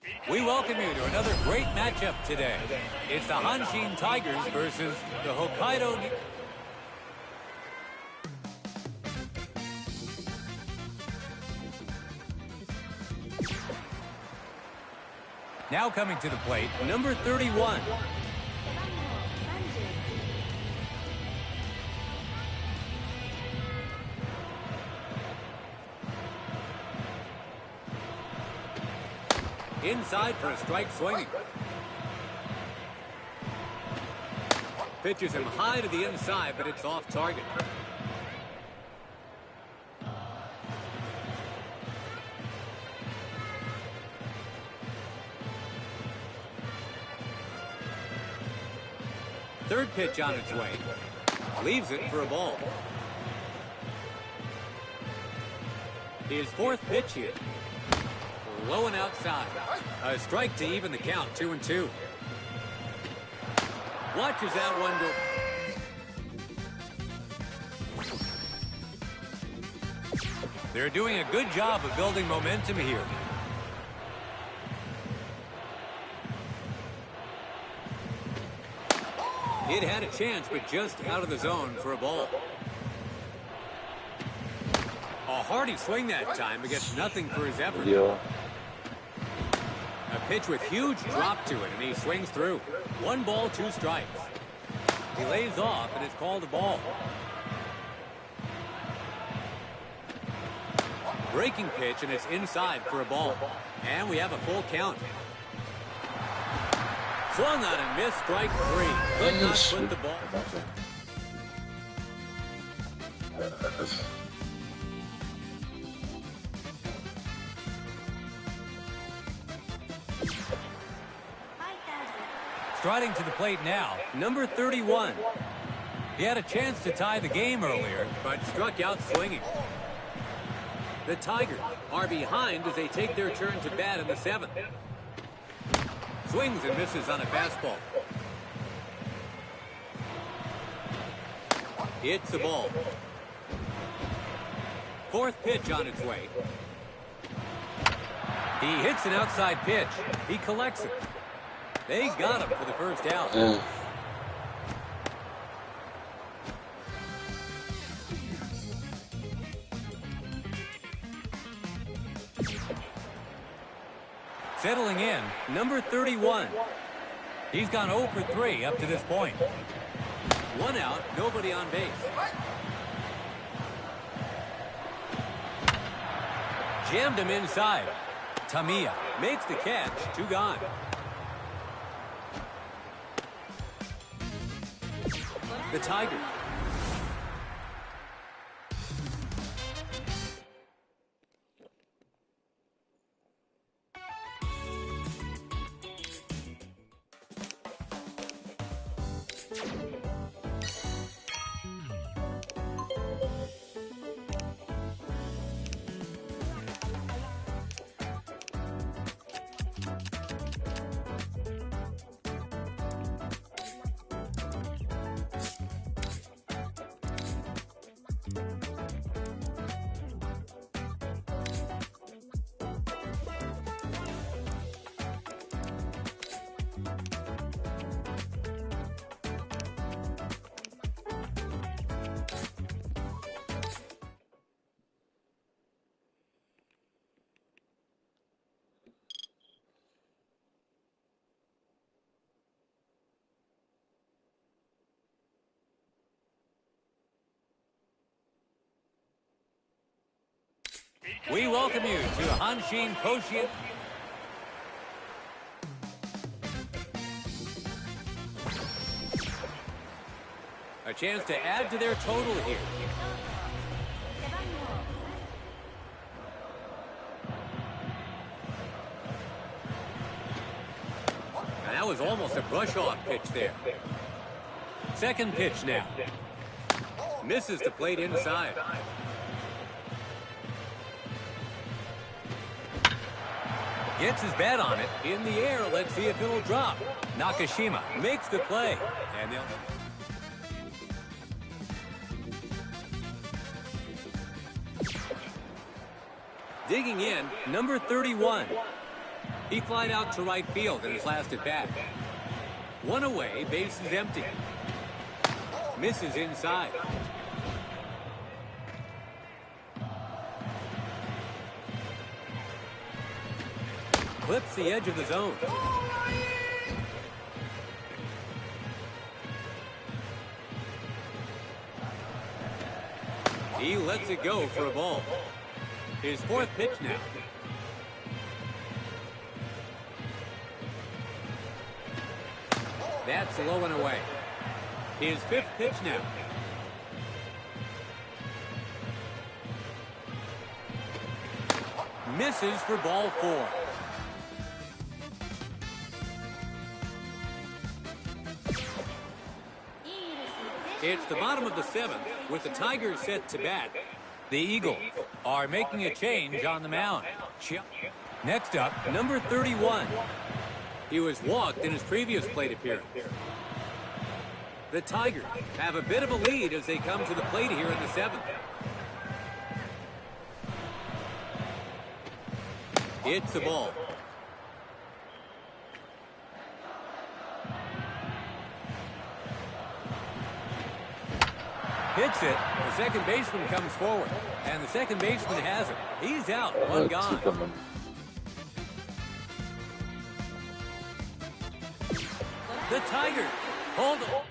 We welcome you to another great matchup today. It's the Hanshin Tigers versus the Hokkaido. Now coming to the plate, number 31. Inside for a strike swinging. Pitches him high to the inside, but it's off target. Third pitch on its way. Leaves it for a ball. His fourth pitch here. Low and outside. A strike to even the count, 2-2. Watches that one go. They're doing a good job of building momentum here. It had a chance, but just out of the zone for a ball. A hearty swing that time, but gets nothing for his effort. Yeah. A pitch with huge drop to it, and he swings through. 1 ball, 2 strikes. He lays off, and it's called a ball. Breaking pitch, and it's inside for a ball. And we have a full count. Swung on and missed, strike 3. Could not put the ball. Striding to the plate now, number 31. He had a chance to tie the game earlier, but struck out swinging. The Tigers are behind as they take their turn to bat in the 7th. Swings and misses on a fastball. It's a ball. Fourth pitch on its way. He hits an outside pitch. He collects it. They got him for the first out. Settling in, number 31. He's gone 0 for 3 up to this point. 1 out, nobody on base. Jammed him inside. Tamiya makes the catch, 2 gone. The Tigers. We welcome you to Hanshin Koshien. A chance to add to their total here. And that was almost a brush-off pitch there. Second pitch now. Misses the plate inside. Gets his bat on it. In the air, let's see if it'll drop. Nakashima makes the play. And they'll... Digging in, number 31. He flied out to right field in his last at-bat. One away, bases empty. Misses inside. Clips the edge of the zone. He lets it go for a ball. His fourth pitch now. That's low and away. His fifth pitch now. Misses for ball 4. It's the bottom of the 7th with the Tigers set to bat. The Eagles are making a change on the mound. Next up, number 31. He was walked in his previous plate appearance. The Tigers have a bit of a lead as they come to the plate here in the 7th. It's the ball. Hits it. The second baseman comes forward. And the second baseman has it. He's out. One gone. The Tigers hold on.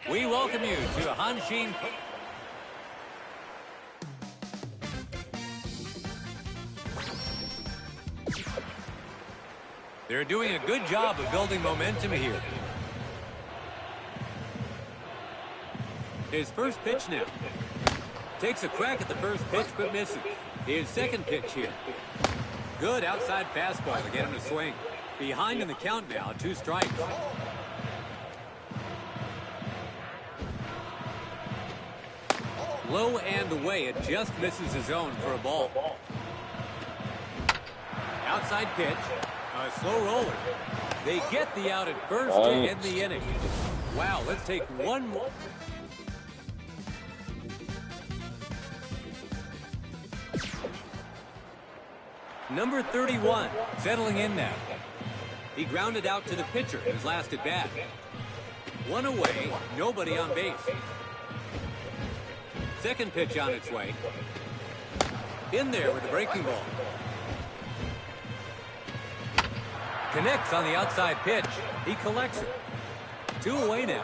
We welcome you to Hanshin. They're doing a good job of building momentum here. His first pitch now. Takes a crack at the first pitch but misses. His second pitch here. Good outside fastball to get him to swing. Behind in the count now, 2 strikes. Low and away, it just misses the zone for a ball. Outside pitch, a slow roller. They get the out at first to end the inning. Wow, let's take one more. Number 31, settling in now. He grounded out to the pitcher in his last at bat. One away, nobody on base. Second pitch on its way. In there with the breaking ball. Connects on the outside pitch. He collects it. 2 away now.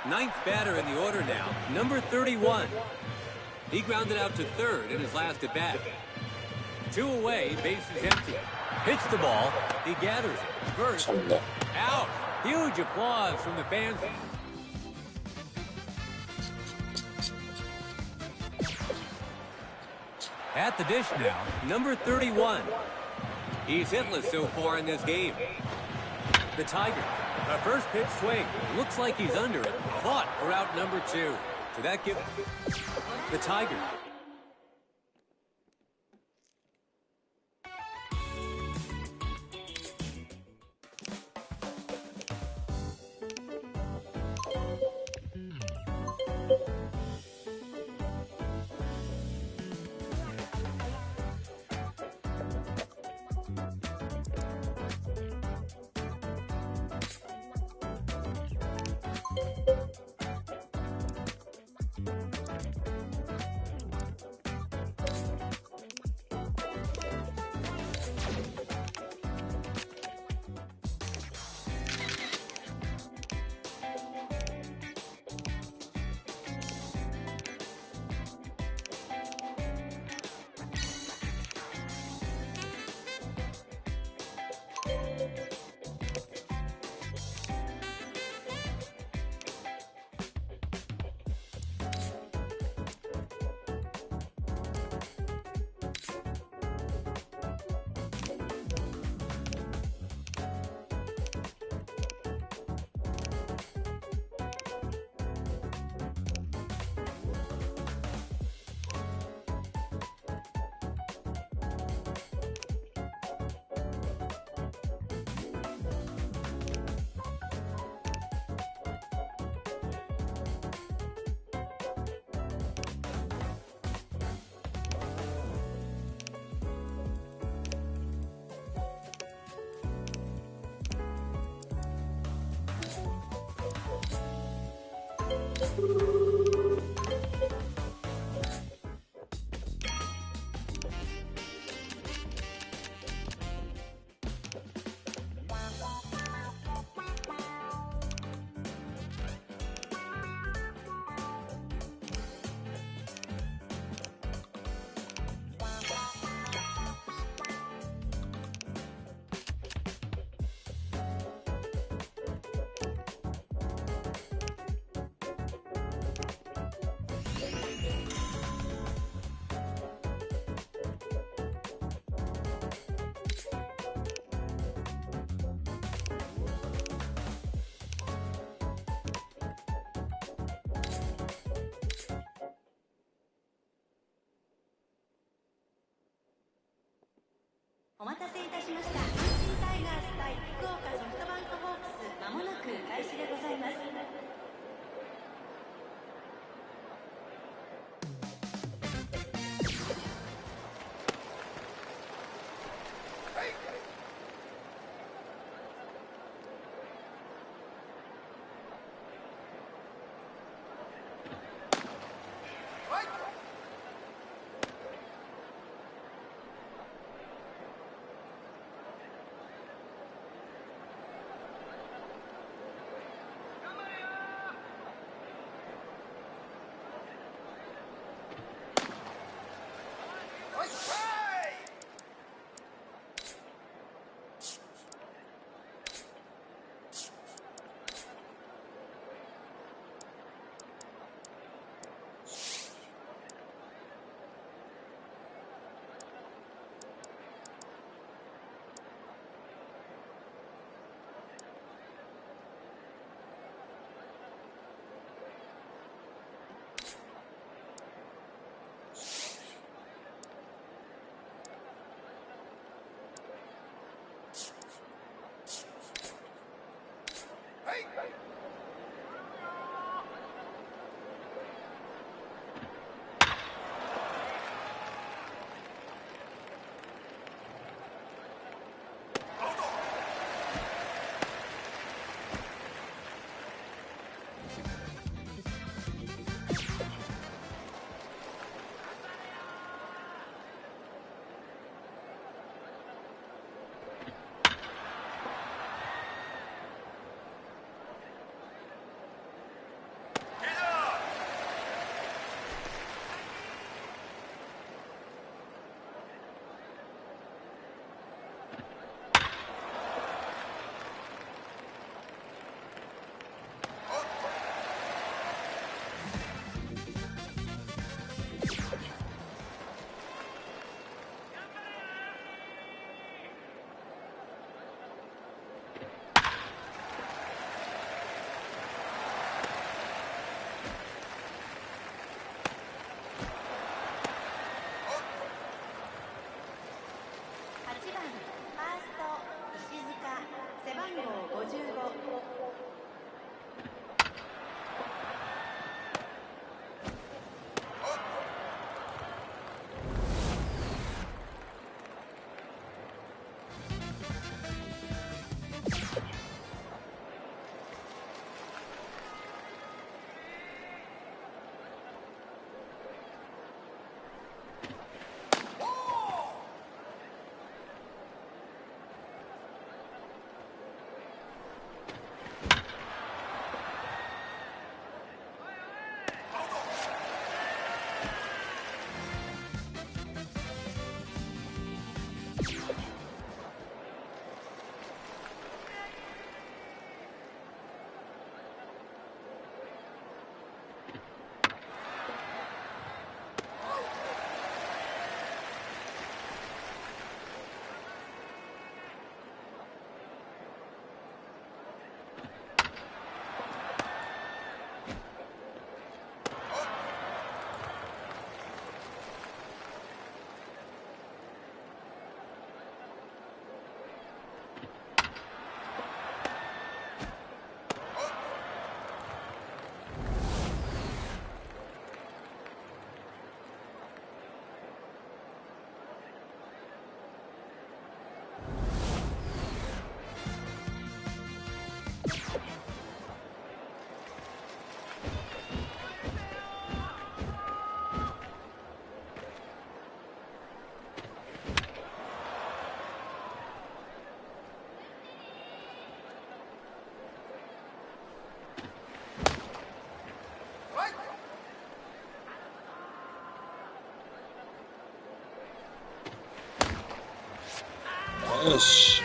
Ninth batter in the order now, number 31. He grounded out to third in his last at bat. 2 away, bases empty. Hits the ball. He gathers it. First. Out. Huge applause from the fans. At the dish now, number 31. He's hitless so far in this game. The Tiger. A first pitch swing. Looks like he's under it. Caught for out number 2. So that gives the Tiger.お待たせいたしました。阪神タイガース対福岡ソフトバンクホークス、まもなく開始でございます。ファースト石塚背番号55。よし。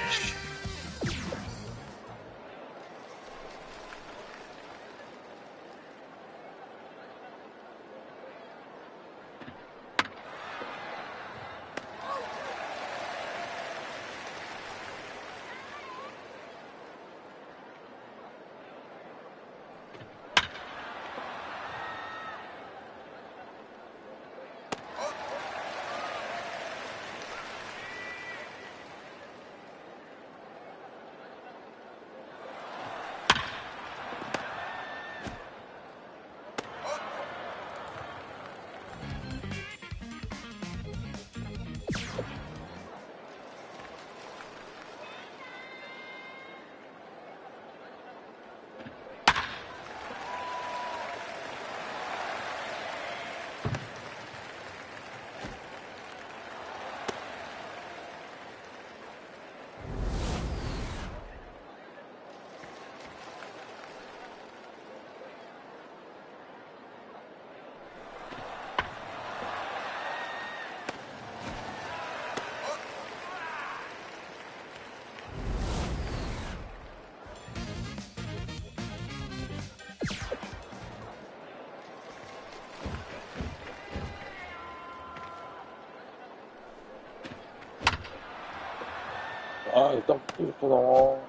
아, 일단 그렇구나.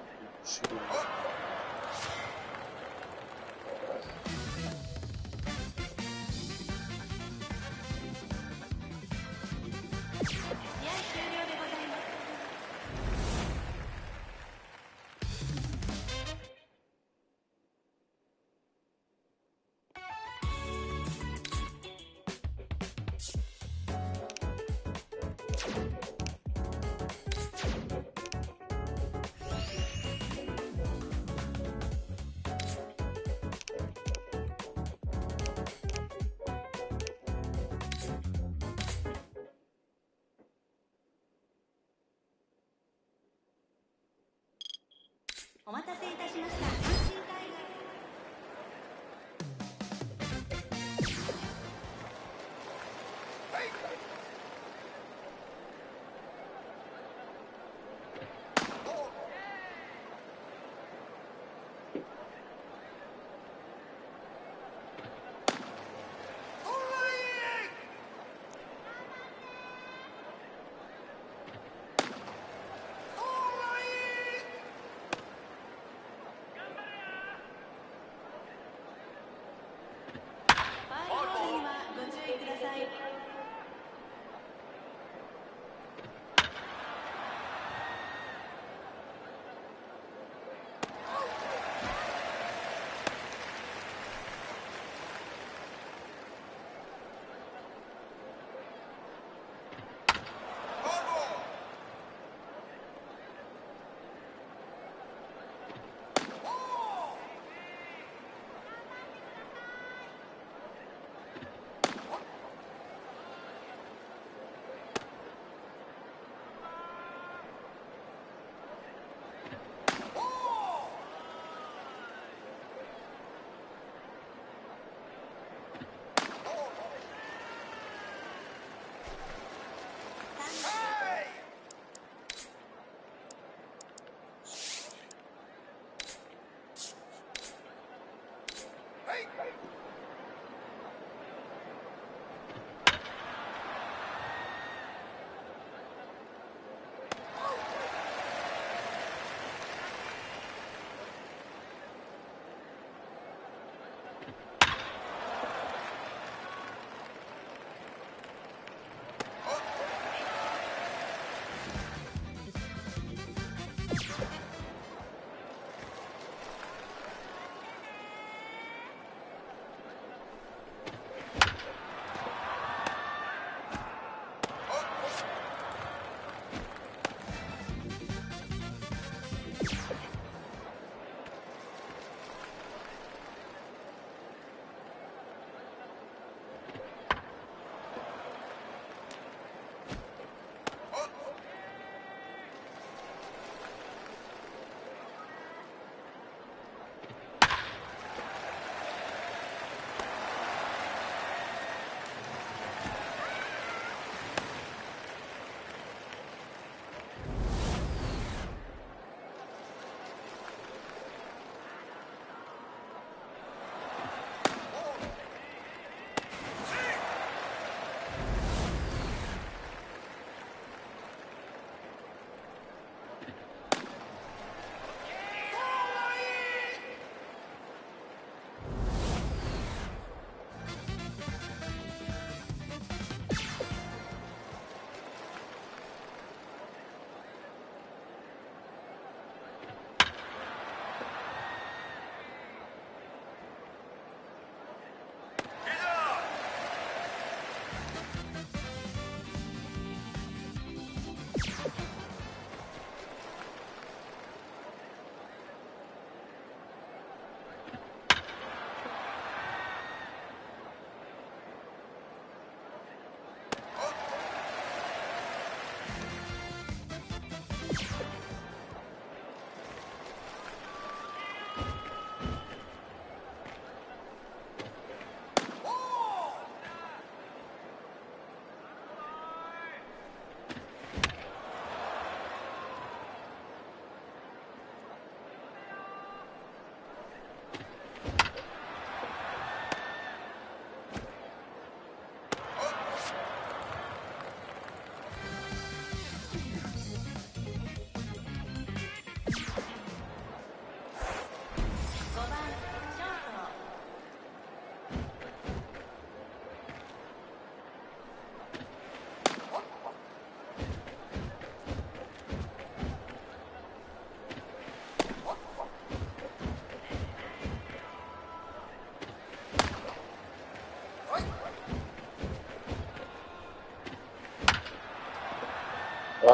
지금.お待たせいたしました。阪神タイガース。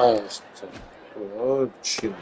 아, 진짜. 미치겠네.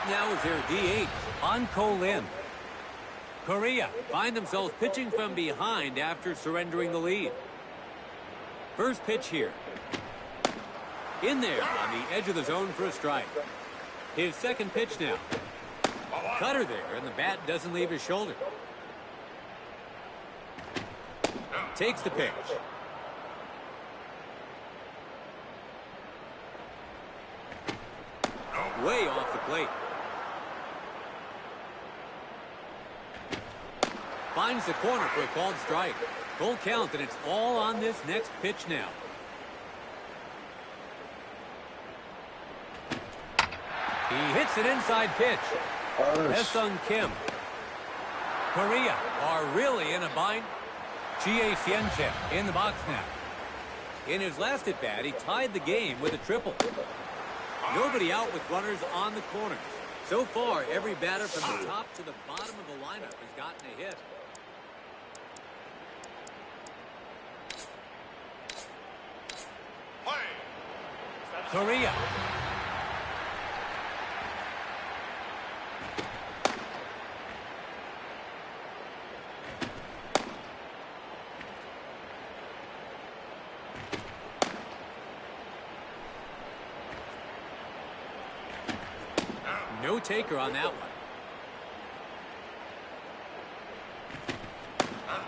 now is their DH, Anko Lim. Korea find themselves pitching from behind after surrendering the lead. First pitch here. In there on the edge of the zone for a strike. His second pitch now. Cutter there, and the bat doesn't leave his shoulder. Takes the pitch. Way off the plate. Finds the corner for a called strike. Full count, and it's all on this next pitch now. He hits an inside pitch. Hesung Kim. Korea are really in a bind. Chie Sienche in the box now. In his last at-bat, he tied the game with a triple. Nobody out with runners on the corners. So far, every batter from the top to the bottom of the lineup has gotten a hit. Korea. No taker on that one.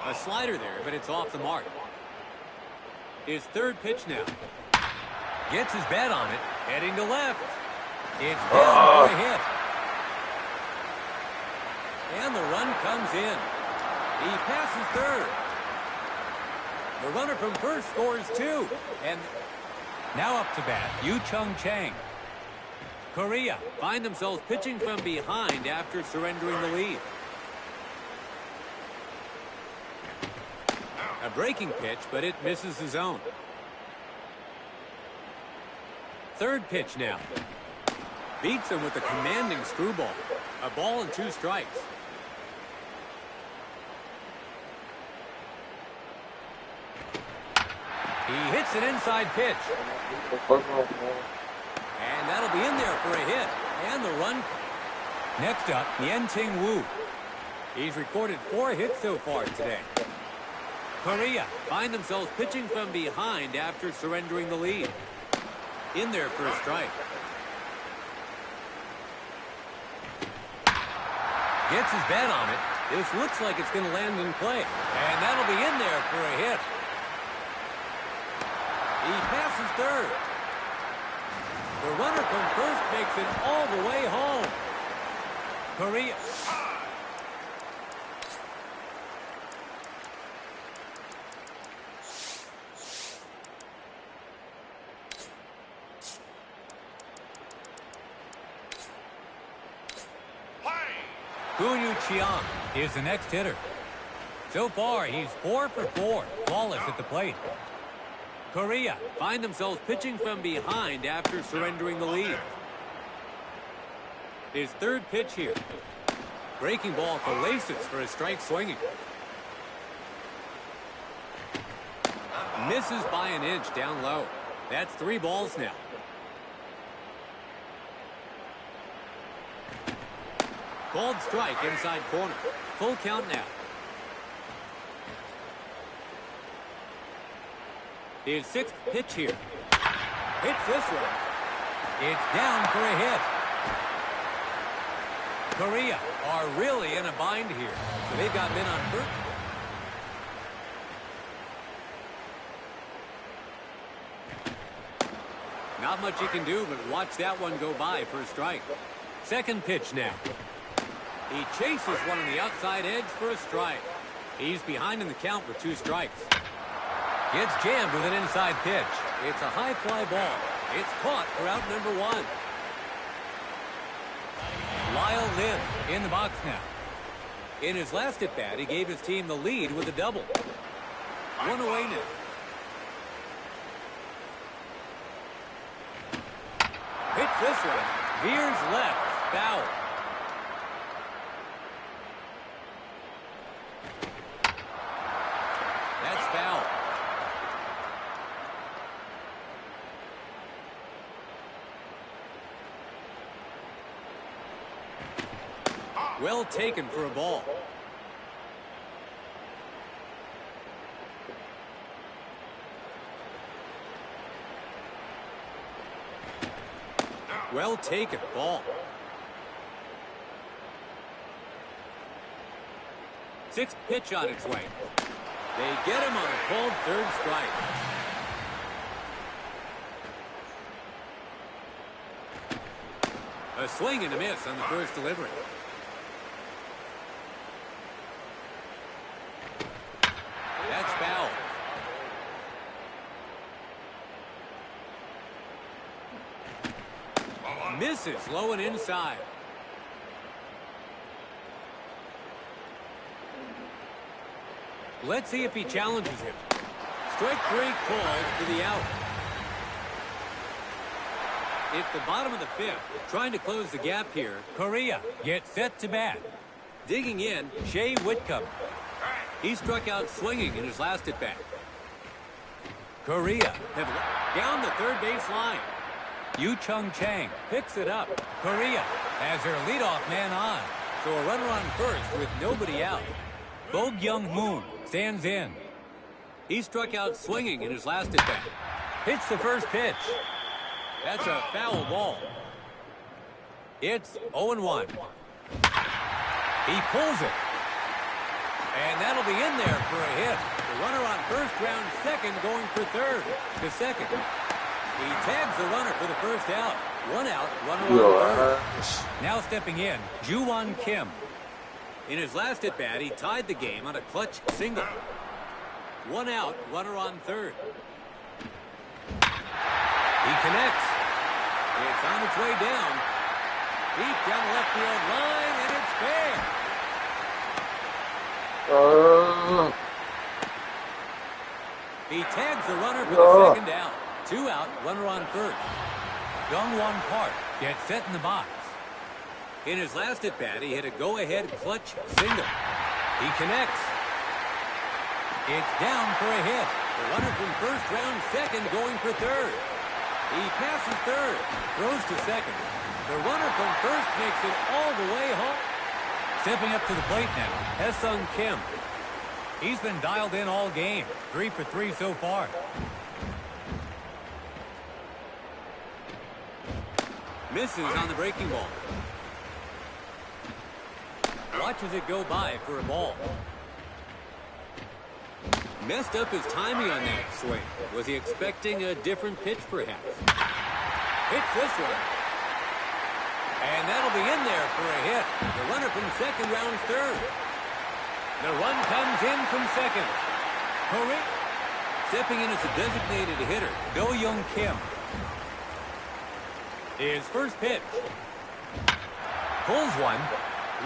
A slider there, but it's off the mark. His third pitch now. Gets his bat on it, heading to left. It's down for a hit. And the run comes in. He passes third. The runner from first scores two. And now up to bat, Yu Chung Chang. Korea find themselves pitching from behind after surrendering the lead. A breaking pitch, but it misses the zone. Third pitch now. Beats him with a commanding screwball. A ball and two strikes. He hits an inside pitch. And that'll be in there for a hit. And the run. Next up, Yen Ting Woo. He's recorded 4 hits so far today. Korea find themselves pitching from behind after surrendering the lead. In there for a strike. Gets his bat on it. This looks like it's going to land in play. And that'll be in there for a hit. He passes third. The runner from first makes it all the way home. Korea. Gunyu Chiang is the next hitter. So far, he's 4 for 4, flawless at the plate. Korea find themselves pitching from behind after surrendering the lead. His third pitch here. Breaking ball for laces for a strike swinging. Misses by an inch down low. That's 3 balls now. Called strike inside corner. Full count now. His 6th pitch here. Hits this one. It's down for a hit. Korea are really in a bind here. So they've got men on first. Not much you can do but watch that one go by for a strike. Second pitch now. He chases one on the outside edge for a strike. He's behind in the count with 2 strikes. Gets jammed with an inside pitch. It's a high fly ball. It's caught for out number 1. Lyle Lim in the box now. In his last at-bat, he gave his team the lead with a double. 1 away now. Hits this one. Veers left. Foul. That's foul. Well taken for a ball. Well taken, ball. 6th pitch on its way. They get him on a called 3rd strike. A swing and a miss on the first delivery. That's foul. Misses low and inside. Let's see if he challenges him. Strike 3 called for the out. It's the bottom of the 5th. Trying to close the gap here. Correa gets set to bat. Digging in, Shea Whitcomb. He struck out swinging in his last at-bat. Correa down the 3rd base line. Yu Chung Chang picks it up. Correa has her leadoff man on. So a runner on first with nobody out. Bo Young Moon stands in. He struck out swinging in his last at-bat. Hits the first pitch. That's a foul ball. It's 0-1. He pulls it. And that'll be in there for a hit. The runner on first, round second, going for third. To second. He tags the runner for the first out. 1 out, runner on third. Now stepping in, Ju-Won Kim. In his last at-bat, he tied the game on a clutch single. 1 out, runner on third. He connects. It's on its way down. Deep down the left field line, and it's fair. He tags the runner for the second out. 2 out, runner on first. Young-Won Park gets set in the box. In his last at-bat, he hit a go-ahead clutch single. He connects. It's down for a hit. The runner from first, round second, going for third. He passes third, throws to second. The runner from first makes it all the way home. Stepping up to the plate now, Hae-Sung Kim. He's been dialed in all game. 3 for 3 so far. Misses on the breaking ball. Watches it go by for a ball. Messed up his timing on that swing. Was he expecting a different pitch, perhaps? Hits this one. And that'll be in there for a hit. The runner from second rounds third. The run comes in from second. Correa. Stepping in as a designated hitter, Do Young Kim. His first pitch. Pulls one.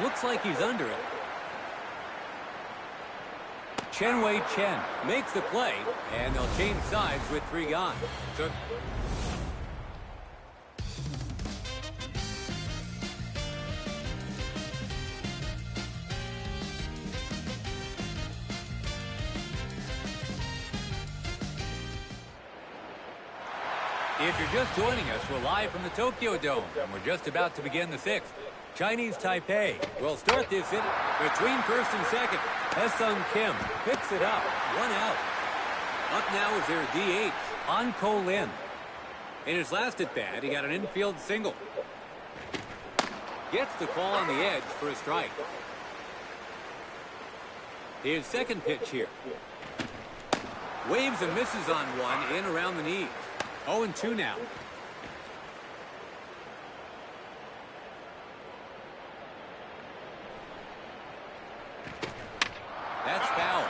Looks like he's under it. Chen Wei Chen makes the play, and they'll change sides with 3 gone. So if you're just joining us, we're live from the Tokyo Dome, and we're just about to begin the 6th. Chinese Taipei will start this inning between first and second. Hae-Sung Kim picks it up. 1 out. Up now is their DH, An Ko Lin. In his last at-bat, he got an infield single. Gets the call on the edge for a strike. His second pitch here. Waves and misses on one in around the knees. 0-2 now. That's foul.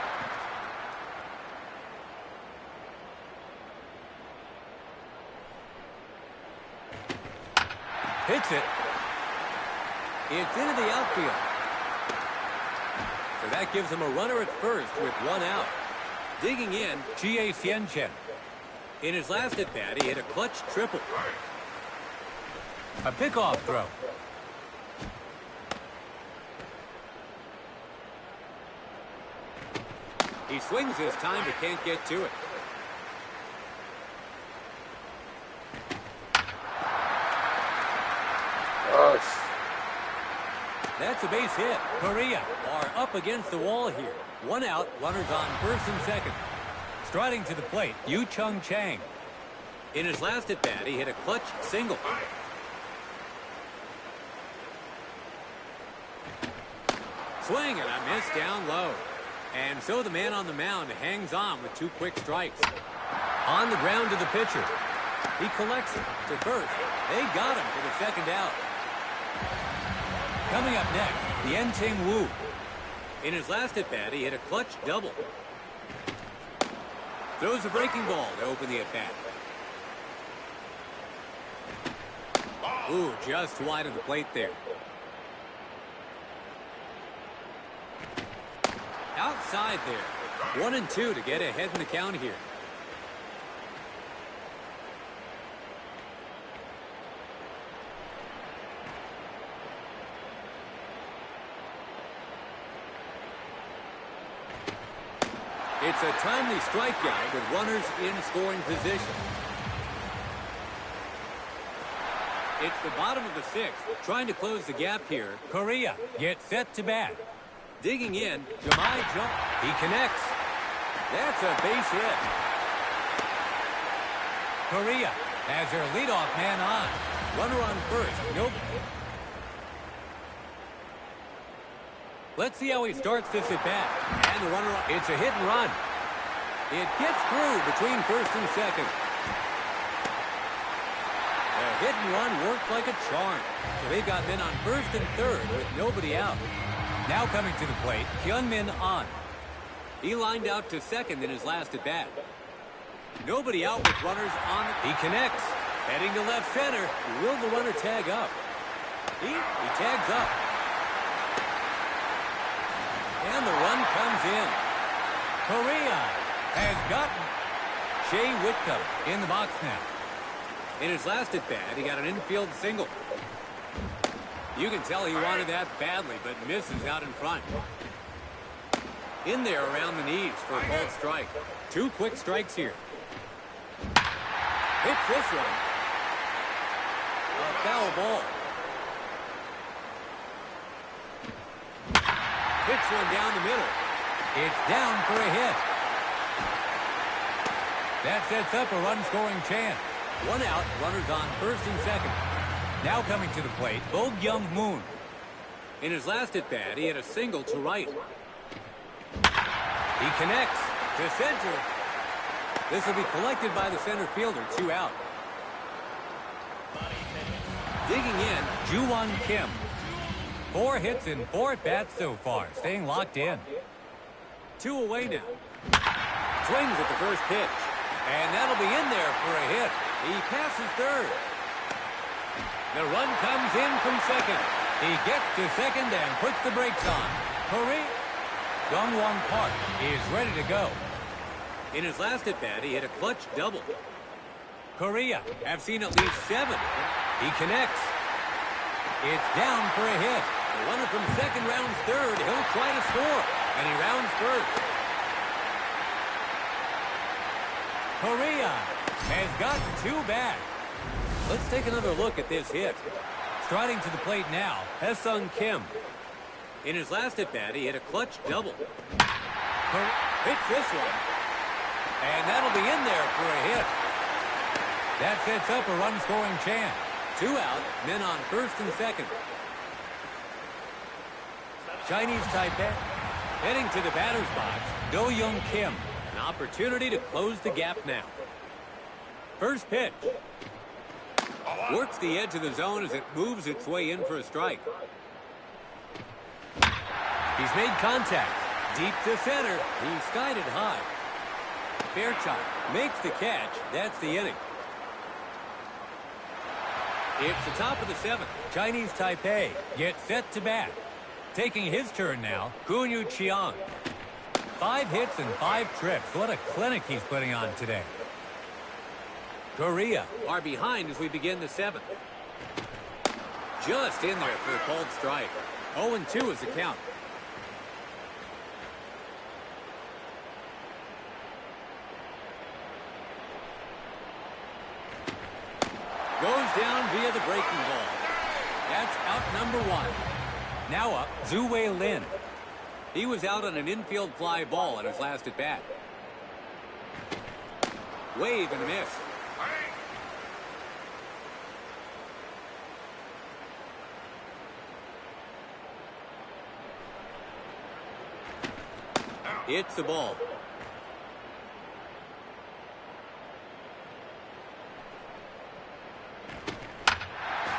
Hits it. It's into the outfield. So that gives him a runner at first with 1 out. Digging in, Chie Hsien-chen. In his last at-bat, he hit a clutch triple. A pickoff throw. He swings this time but can't get to it. That's a base hit. Korea are up against the wall here. One out, runners on first and second. Striding to the plate, Yu Chung Chang. In his last at bat, he hit a clutch single. Swing and a miss down low. And so the man on the mound hangs on with 2 quick strikes. On the ground to the pitcher. He collects it to first. They got him for the second out. Coming up next, Yen-Ting Wu. In his last at bat, he hit a clutch double. Throws a breaking ball to open the at bat. Ooh, just wide of the plate there. Outside there. 1-2 to get ahead in the count here. It's a timely strikeout with runners in scoring position. It's the bottom of the 6th, trying to close the gap here. Korea gets set to bat. Digging in, Jahmai Jones. He connects. That's a base hit. Korea has their leadoff man on. Runner on first. Nope. Let's see how he starts this at bat. And the runner, it's a hit and run. It gets through between first and second. The hit and run worked like a charm. So they've got men on first and third with nobody out. Now coming to the plate, Hyun-Min Ahn. He lined out to second in his last at bat. Nobody out with runners on. He connects. Heading to left center. Will the runner tag up? He tags up. And the run comes in. Korea has gotten Shea Whitcomb in the box now. In his last at bat, he got an infield single. You can tell he wanted that badly, but misses out in front. In there around the knees for a called strike. 2 quick strikes here. Hits this one. A foul ball. Hits one down the middle. It's down for a hit. That sets up a run-scoring chance. 1 out, runners on first and second. Now coming to the plate, Bo Young Moon. In his last at bat, he hit a single to right. He connects to center. This will be collected by the center fielder, 2 out. Digging in, Ju-Won Kim. 4 hits and 4 at-bats so far, staying locked in. 2 away now. Swings at the first pitch. And that'll be in there for a hit. He passes third. The run comes in from second. He gets to second and puts the brakes on. Korea Dongwon Park is ready to go. In his last at bat, he hit a clutch double. Korea have seen at least 7. He connects. It's down for a hit. The runner from second rounds third. He'll try to score. And he rounds first. Korea has gotten 2 back. Let's take another look at this hit. Striding to the plate now, Hae-Sung Kim. In his last at bat, he hit a clutch double. Hits this one. And that'll be in there for a hit. That sets up a run-scoring chance. 2 out, men on first and second. Chinese Taipei heading to the batter's box, Do-Young Kim. An opportunity to close the gap now. First pitch. Works the edge of the zone as it moves its way in for a strike. He's made contact. Deep to center. He skied it high. Fairchild makes the catch. That's the inning. It's the top of the 7th. Chinese Taipei gets set to bat. Taking his turn now, Gunyu Chiang. 5 hits and 5 trips. What a clinic he's putting on today. Korea are behind as we begin the 7th. Just in there for a called strike. 0-2 is the count. Goes down via the breaking ball. That's out number 1. Now up, Zhu-Wei Lin. He was out on an infield fly ball on his last at bat. Wave and a miss. It's the ball.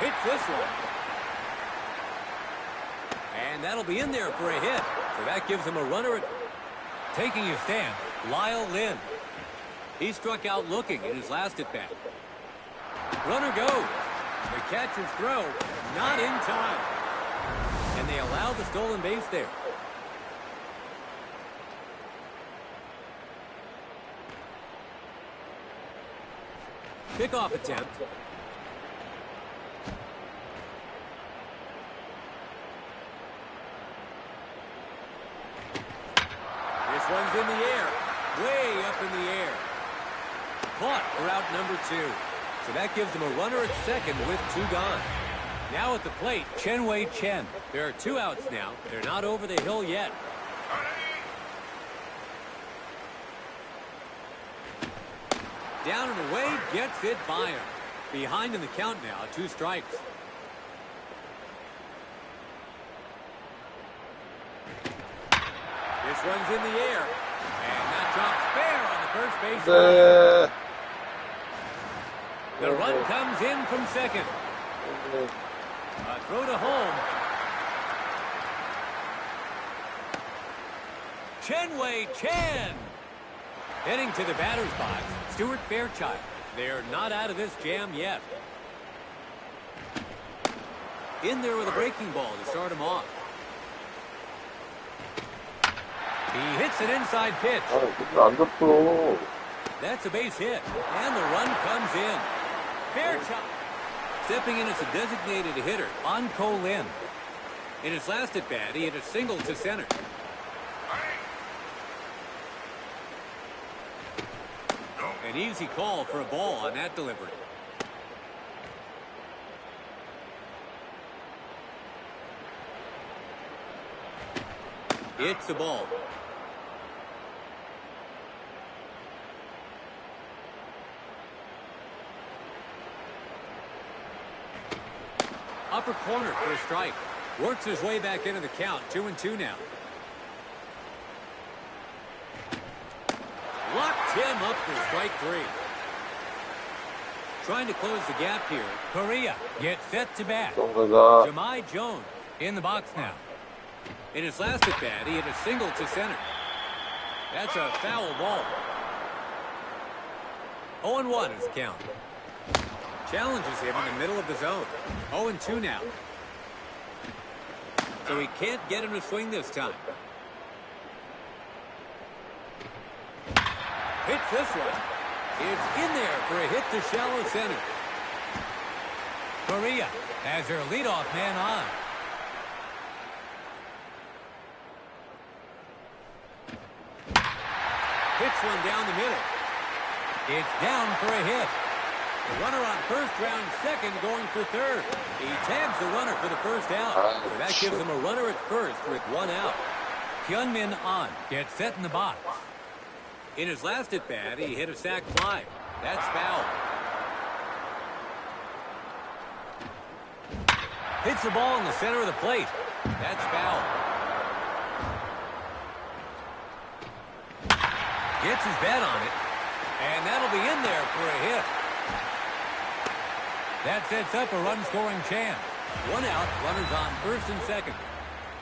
Hits this one. And that'll be in there for a hit. So that gives him a runner at taking his stand. Lyle Lynn. He struck out looking in his last at bat. Runner goes. The catcher's throw, not in time. And they allow the stolen base there. Pickoff attempt. This one's in the air. Way up in the air. Caught for out number 2. So that gives them a runner at second with 2 gone. Now at the plate, Chen-Wei Chen. There are 2 outs now. They're not over the hill yet. Down and away, gets it by him. Behind in the count now, 2 strikes. This one's in the air. And that drops fair on the first base line. The run comes in from second. A throw to home. Chen-Wei Chen. Heading to the batter's box, Stuart Fairchild. They're not out of this jam yet. In there with a breaking ball to start him off. He hits an inside pitch. That's a base hit. And the run comes in. Fairchild stepping in as a designated hitter on Lin. In his last at bat, he hit a single to center. An easy call for a ball on that delivery. It's the ball. Upper corner for a strike. Works his way back into the count. 2-2 now. Locked him up for strike 3. Trying to close the gap here. Correa gets set to bat. Jahmai Jones in the box now. In his last at bat, he hit a single to center. That's a foul ball. 0-1 is the count. Challenges him in the middle of the zone. 0-2 now. So he can't get him to swing this time. Hits this one. It's in there for a hit to shallow center. Correa has her leadoff man on. Hits one down the middle. It's down for a hit. The runner on first, round second, going for third. He tags the runner for the first out. So that gives him a runner at first with 1 out. Hyunmin On gets set in the box. In his last at bat, he hit a sac fly. That's foul. Hits the ball in the center of the plate. That's foul. Gets his bat on it. And that'll be in there for a hit. That sets up a run-scoring chance. 1 out, runners on first and second.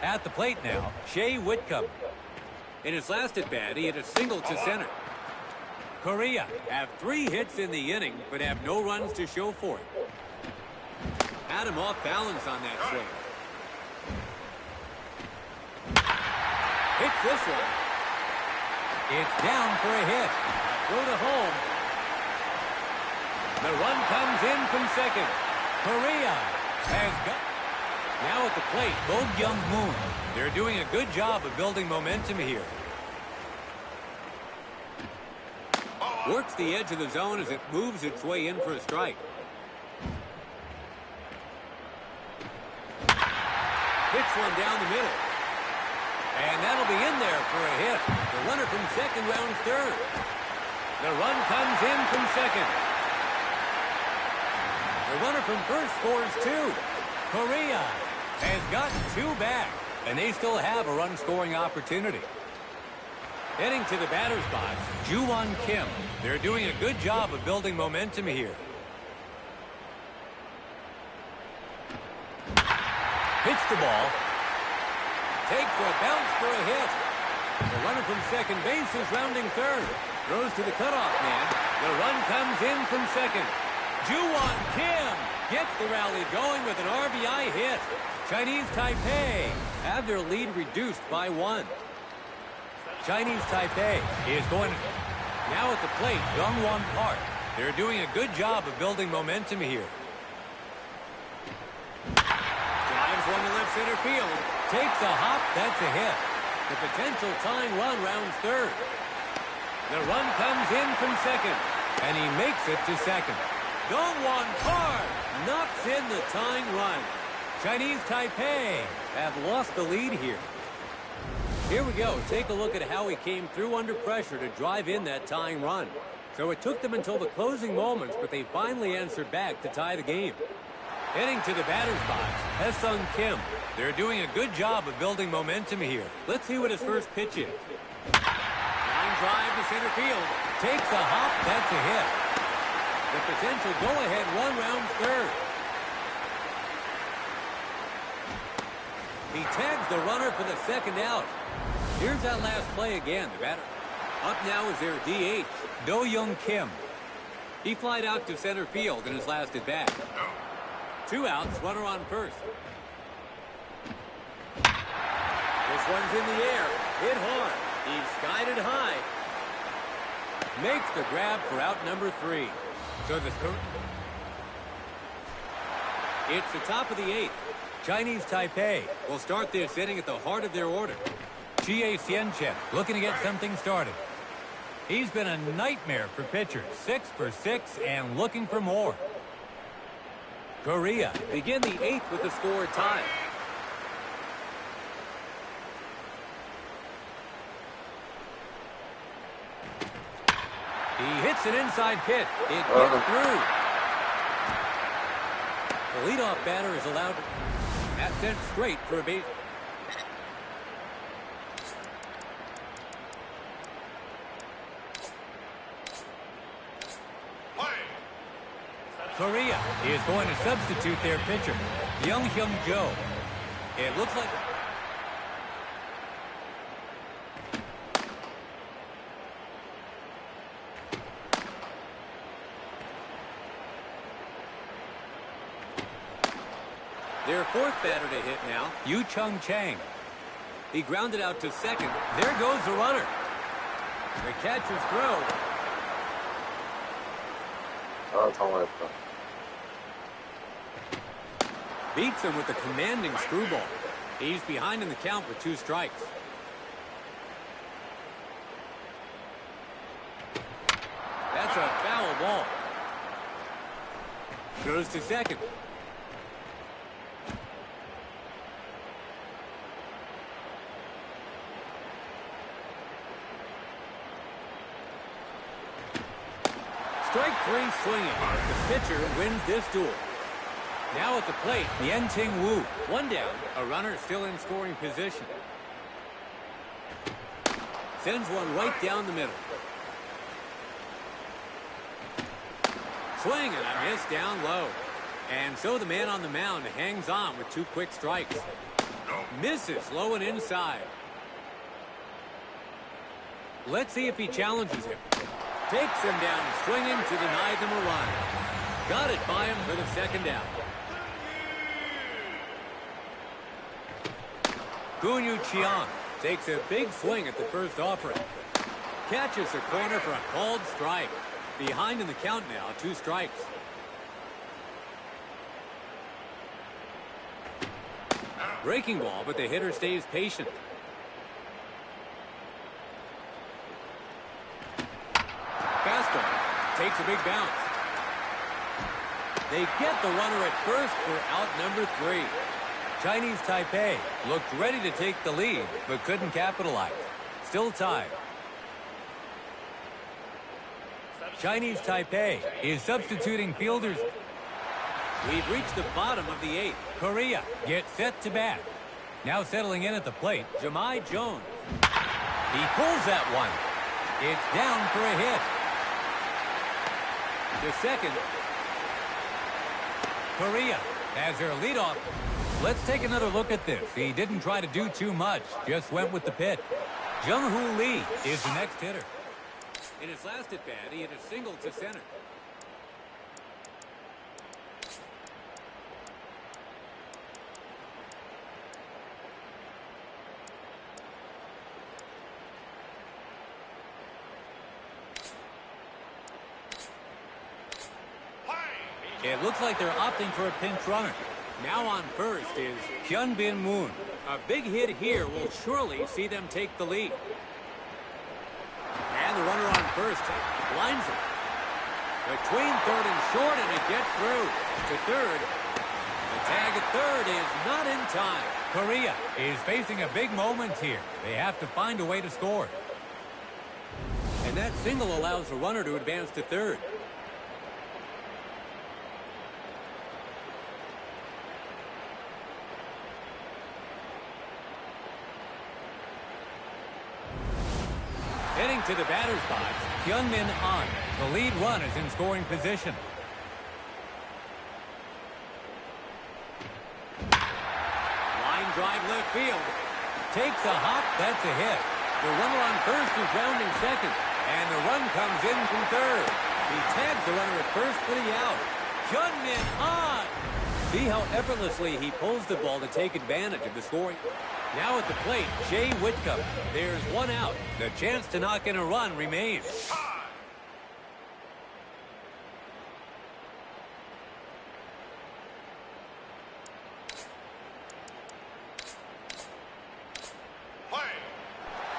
At the plate now, Shea Whitcomb. In his last at bat, he hit a single to center. Correa have 3 hits in the inning, but have no runs to show for it. Had him off balance on that swing. Hits this one. It's down for a hit. A throw to home. The run comes in from second. Correa has got... Now at the plate, Bo Young Moon. They're doing a good job of building momentum here. Works the edge of the zone as it moves its way in for a strike. Hits one down the middle. And that'll be in there for a hit. The runner from second rounds third. The run comes in from second. The runner from first scores two. Korea has gotten two back, and they still have a run-scoring opportunity. Heading to the batter's box, Ju-won Kim. They're doing a good job of building momentum here. Hits the ball. Takes a bounce for a hit. The runner from second base is rounding third. Throws to the cutoff man. The run comes in from second. Ju-won Kim gets the rally going with an RBI hit. Chinese Taipei have their lead reduced by one. Chinese Taipei is going now at the plate, Youngwon Park. They're doing a good job of building momentum here. Drives one to left center field. Takes a hop. That's a hit. The potential tying run rounds third. The run comes in from second, and he makes it to second. Youngwon Park knocks in the tying run. Chinese Taipei have lost the lead here. Here we go. Take a look at how he came through under pressure to drive in that tying run. So it took them until the closing moments, but they finally answered back to tie the game. Heading to the batter's box, Haesung Kim. They're doing a good job of building momentum here. Let's see what his first pitch is. Line drive to center field. Takes a hop. That's a hit. The potential go-ahead run rounds third. He tags the runner for the second out. Here's that last play again. The batter up now is their DH, Do-young Kim. He flied out to center field in his last at bat. 2 outs, runner on first. This one's in the air, hit hard. He's skied it high. Makes the grab for out number 3. So it's the top of the 8th. Chinese Taipei will start this inning at the heart of their order. Chie Hsien-chen looking to get something started. He's been a nightmare for pitchers, 6 for 6 and looking for more. Korea begin the 8th with the score tied. He hits an inside pitch. It gets through. The leadoff batter is allowed. That sent straight for a base. Korea is going to substitute their pitcher, Young-hyun Jo. It looks like... Their fourth batter to hit now, Yu Chung Chang. He grounded out to second. There goes the runner. The catcher's throw. 당황했다. Beats him with a commanding screwball. He's behind in the count with 2 strikes. That's a foul ball. Goes to second. Strike 3 swinging. The pitcher wins this duel. Now at the plate, Yen-ting Wu. 1 down. A runner still in scoring position. Sends one right down the middle. Swing and a miss down low. And so the man on the mound hangs on with 2 quick strikes. Misses low and inside. Let's see if he challenges him. Takes him down swinging to deny them a run. Got it by him for the second out. Gunyu Chiang takes a big swing at the first offering. Catches the corner for a called strike. Behind in the count now, 2 strikes. Breaking ball, but the hitter stays patient. Fastball takes a big bounce. They get the runner at first for out number 3. Chinese Taipei looked ready to take the lead, but couldn't capitalize. Still tied. Chinese Taipei is substituting fielders. We've reached the bottom of the 8th. Korea gets set to bat. Now settling in at the plate, Jahmai Jones. He pulls that one. It's down for a hit. To second. Korea has their leadoff. Let's take another look at this. He didn't try to do too much, just went with the pitch. Jung-Hoo Lee is the next hitter. In his last at-bat, he hit a single to center. It looks like they're opting for a pinch runner. Now on first is Hyun-Bin Moon. A big hit here will surely see them take the lead. And the runner on first blinds him. Between third and short, and it gets through to third. The tag at third is not in time. Korea is facing a big moment here. They have to find a way to score. And that single allows the runner to advance to third. Heading to the batter's box, Hyun-Min Ahn. The lead run is in scoring position. Line drive left field. Takes a hop, that's a hit. The runner on first is rounding second, and the run comes in from third. He tags the runner at first for the out. Hyun-Min Ahn. See how effortlessly he pulls the ball to take advantage of the scoring. Now at the plate, Jay Whitcomb. There's one out. The chance to knock in a run remains.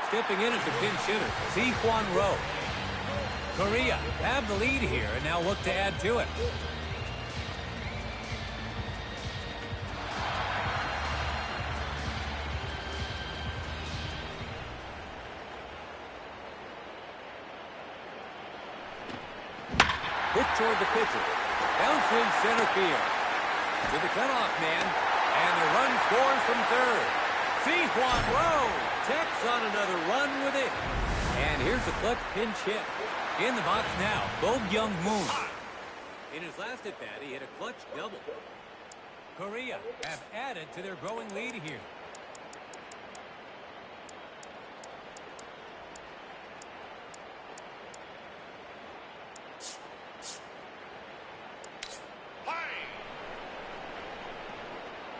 Stepping in as the pinch hitter, Si Hwan Roh. Korea have the lead here and now look to add to it. Hit toward the pitcher. Bounces center field. To the cutoff man. And the run scores from third. Si Hwan Roh tacks on another run with it. And here's the clutch pinch hit. In the box now, Bo Young Moon. In his last at-bat, he hit a clutch double. Korea have added to their growing lead here.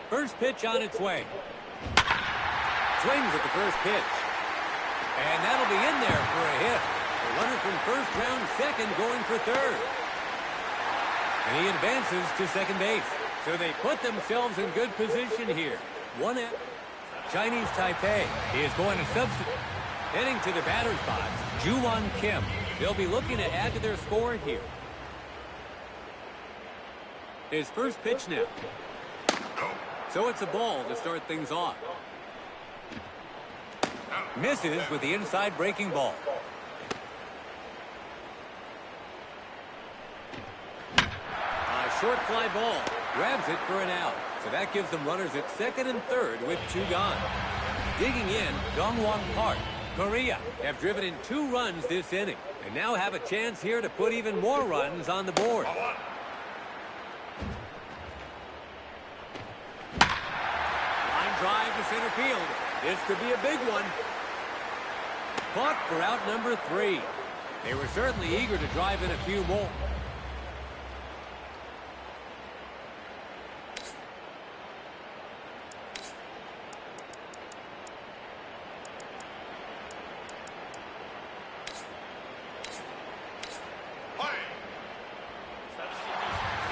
First pitch on its way. Swings at the first pitch. And that'll be in there for a hit. The runner from first round second going for third. And he advances to second base. So they put themselves in good position here. One out. Chinese Taipei is going to substitute. Heading to the batter's box, Ju-Won Kim. They'll be looking to add to their score here. His first pitch now. So it's a ball to start things off. Misses with the inside breaking ball. A short fly ball. Grabs it for an out. So that gives them runners at second and third with two gone. Digging in, Dongwon Park. Korea have driven in 2 runs this inning. And now have a chance here to put even more runs on the board. Drive to center field. This could be a big one. Caught for out number 3. They were certainly eager to drive in a few more.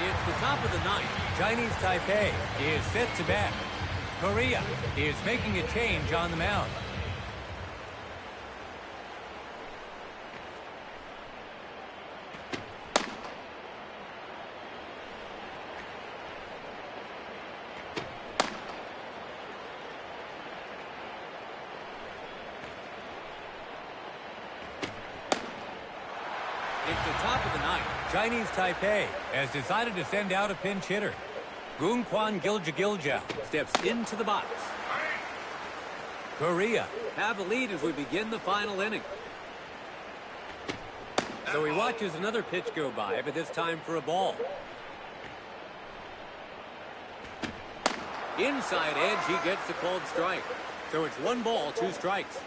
It's the top of the 9th. Chinese Taipei is set to bat. Korea is making a change on the mound. It's the top of the ninth. Chinese Taipei has decided to send out a pinch hitter. Gungkwan Gilja steps into the box. Korea have a lead as we begin the final inning. So he watches another pitch go by, but this time for a ball. Inside edge, he gets the called strike. So it's 1 ball, 2 strikes.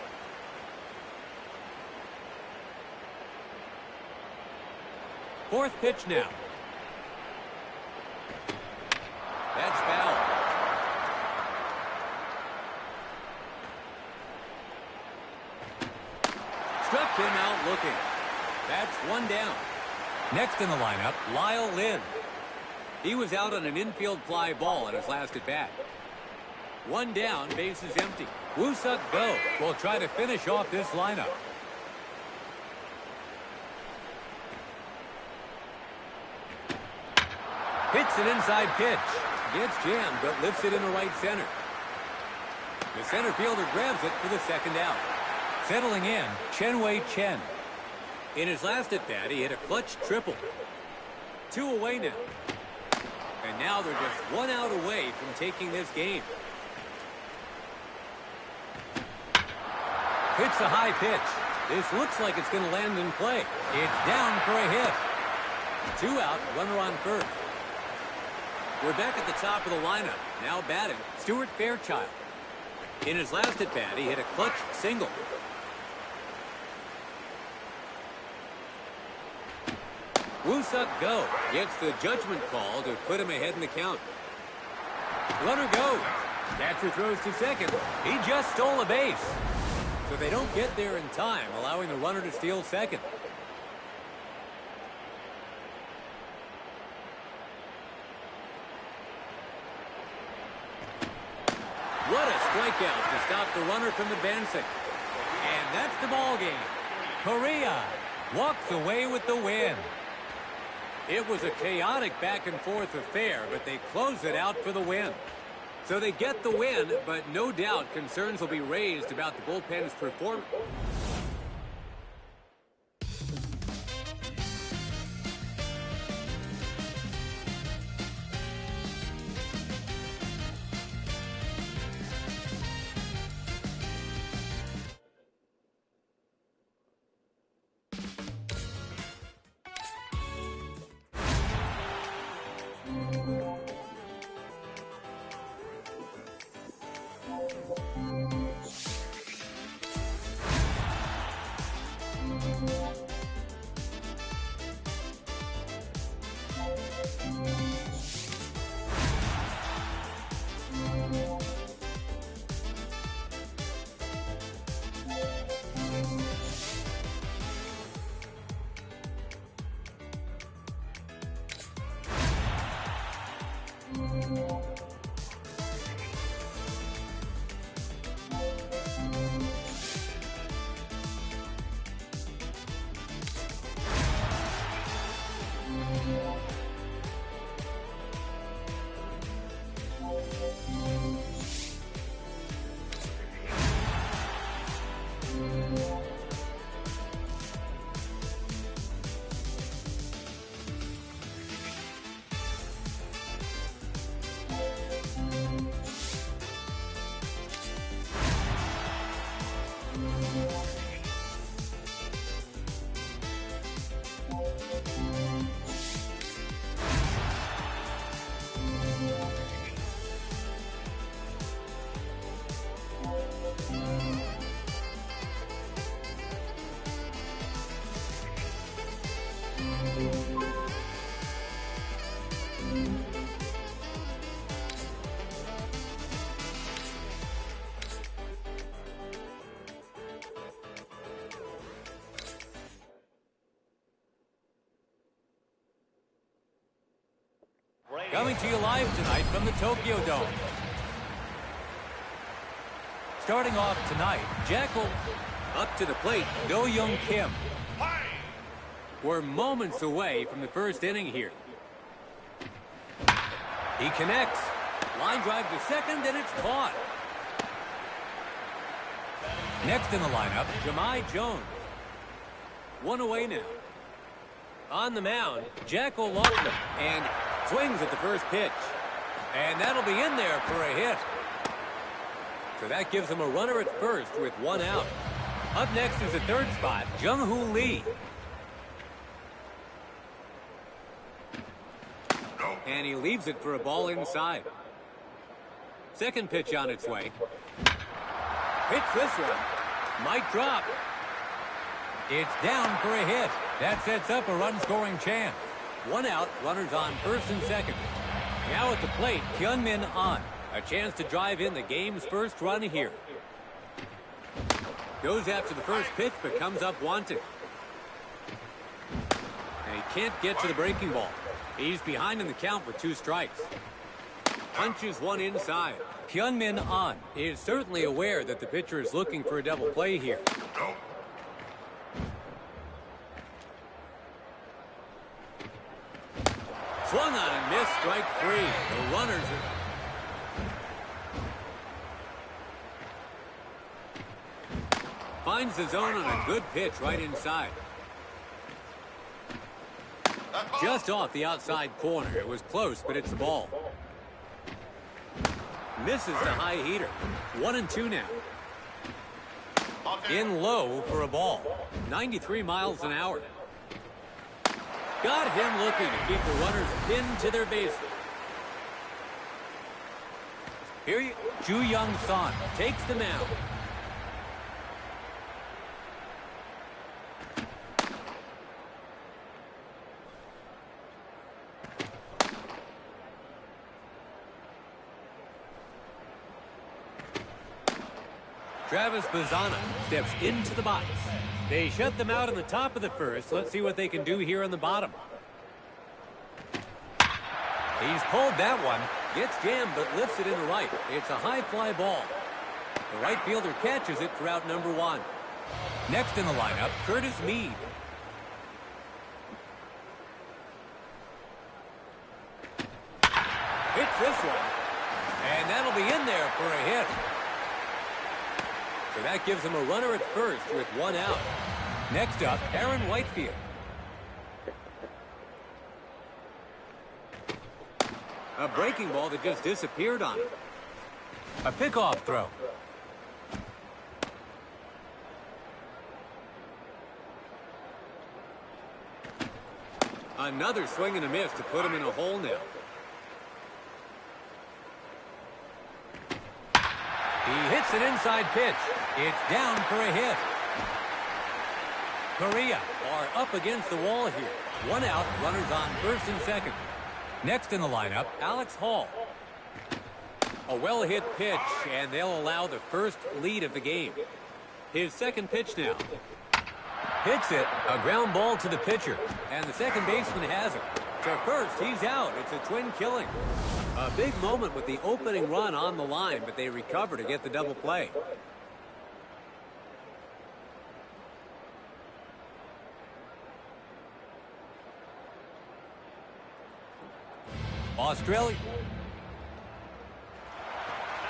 Fourth pitch now. That's foul. Struck him out looking. That's 1 down. Next in the lineup, Lyle Lynn. He was out on an infield fly ball at his last at bat. 1 down, bases empty. Woo-Suk Go will try to finish off this lineup. Hits an inside pitch. Gets jammed, but lifts it into right center. The center fielder grabs it for the second out. Settling in, Chen-Wei Chen. In his last at bat, he hit a clutch triple. 2 away now. And now they're just 1 out away from taking this game. Hits a high pitch. This looks like it's going to land in play. It's down for a hit. 2 out, runner on first. We're back at the top of the lineup. Now batting, Stuart Fairchild. In his last at bat, he hit a clutch single. Woo-Suk Go gets the judgment call to put him ahead in the count. Runner goes. Catcher throws to second. He just stole a base. So they don't get there in time, allowing the runner to steal second. What a strikeout to stop the runner from advancing. And that's the ball game. Korea walks away with the win. It was a chaotic back-and-forth affair, but they close it out for the win. So they get the win, but no doubt concerns will be raised about the bullpen's performance. Coming to you live tonight from the Tokyo Dome. Starting off tonight, Jackal up to the plate, Do-Young Kim. We're moments away from the first inning here. He connects. Line drive to second, and it's caught. Next in the lineup, Jahmai Jones. 1 away now. On the mound, Jack O'Loughlin, and swings at the first pitch. And that'll be in there for a hit. So that gives him a runner at first with one out. Up next is the third spot, Jung-Hoo Lee. And he leaves it for a ball inside. Second pitch on its way. Hits this one. Might drop. It's down for a hit. That sets up a run-scoring chance. One out, runners on first and second. Now at the plate, Hyun-Min Ahn. A chance to drive in the game's first run here. Goes after the first pitch, but comes up wanted. And he can't get to the breaking ball. He's behind in the count with 2 strikes. Punches one inside. Hyun-Min Ahn is certainly aware that the pitcher is looking for a double play here. Swung on and missed, strike 3. The runners are... Finds the zone on a good pitch right inside. Just off the outside corner. It was close, but it's the ball. Misses the high heater. 1-2 now. In low for a ball. 93 miles an hour. Got him looking to keep the runners pinned to their bases. Here, Ju Young-Son takes the mound. Travis Bazzana steps into the box. They shut them out in the top of the first. Let's see what they can do here in the bottom. He's pulled that one. Gets jammed, but lifts it in the right. It's a high fly ball. The right fielder catches it for out number 1. Next in the lineup, Curtis Mead. Hits this one. And that'll be in there for a hit. So that gives him a runner at first with 1 out. Next up, Aaron Whitefield. A breaking ball that just disappeared on him. A pickoff throw. Another swing and a miss to put him in a hole now. He hits an inside pitch. It's down for a hit. Korea are up against the wall here. 1 out, runners on first and second. Next in the lineup, Alex Hall. A well-hit pitch, and they'll allow the first lead of the game. His second pitch now. Hits it, a ground ball to the pitcher, and the second baseman has it. To first, he's out. It's a twin killing. A big moment with the opening run on the line, but they recover to get the double play. Australia.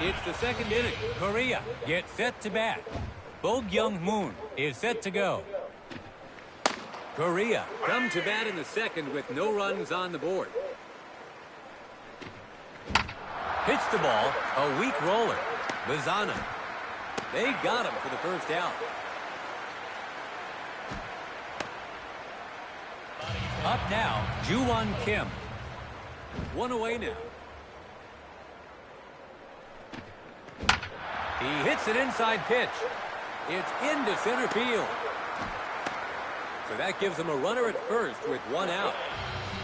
It's the second inning. Korea gets set to bat. Bo Kyung-moon is set to go. Korea come to bat in the second with no runs on the board. Hits the ball, a weak roller. Bazzana. They got him for the first out. Up now, Ju-won Kim. 1 away now. He hits an inside pitch. It's into center field. So that gives him a runner at first with 1 out.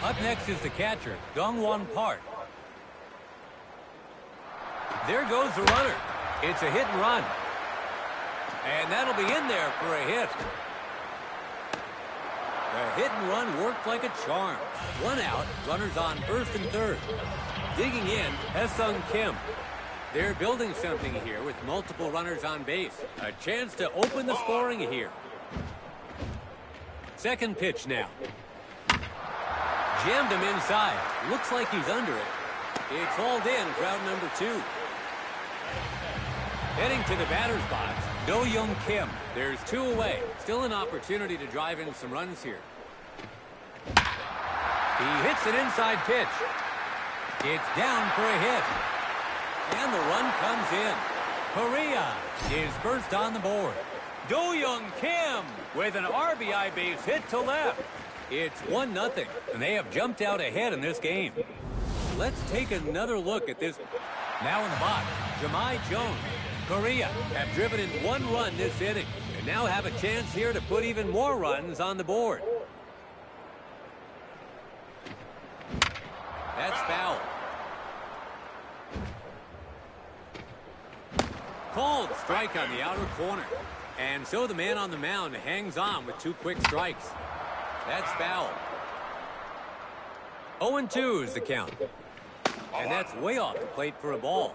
Up next is the catcher, Dong-won Park. There goes the runner. It's a hit and run. And that'll be in there for a hit. The hit and run worked like a charm. 1 out, runners on first and third. Digging in, Haesung Kim. They're building something here with multiple runners on base. A chance to open the scoring here. Second pitch now. Jammed him inside. Looks like he's under it. It's hauled in for out number 2. Heading to the batter's box, Do-young Kim. There's 2 away. Still an opportunity to drive in some runs here. He hits an inside pitch. It's down for a hit. And the run comes in. Correa is first on the board. Do-Young Kim with an RBI base hit to left. It's 1-0, and they have jumped out ahead in this game. Let's take another look at this. Now in the box, Jahmai Jones. Correa have driven in 1 run this inning, and now have a chance here to put even more runs on the board. That's foul. Called strike on the outer corner. And so the man on the mound hangs on with 2 quick strikes. That's foul. 0-2 is the count. And that's way off the plate for a ball.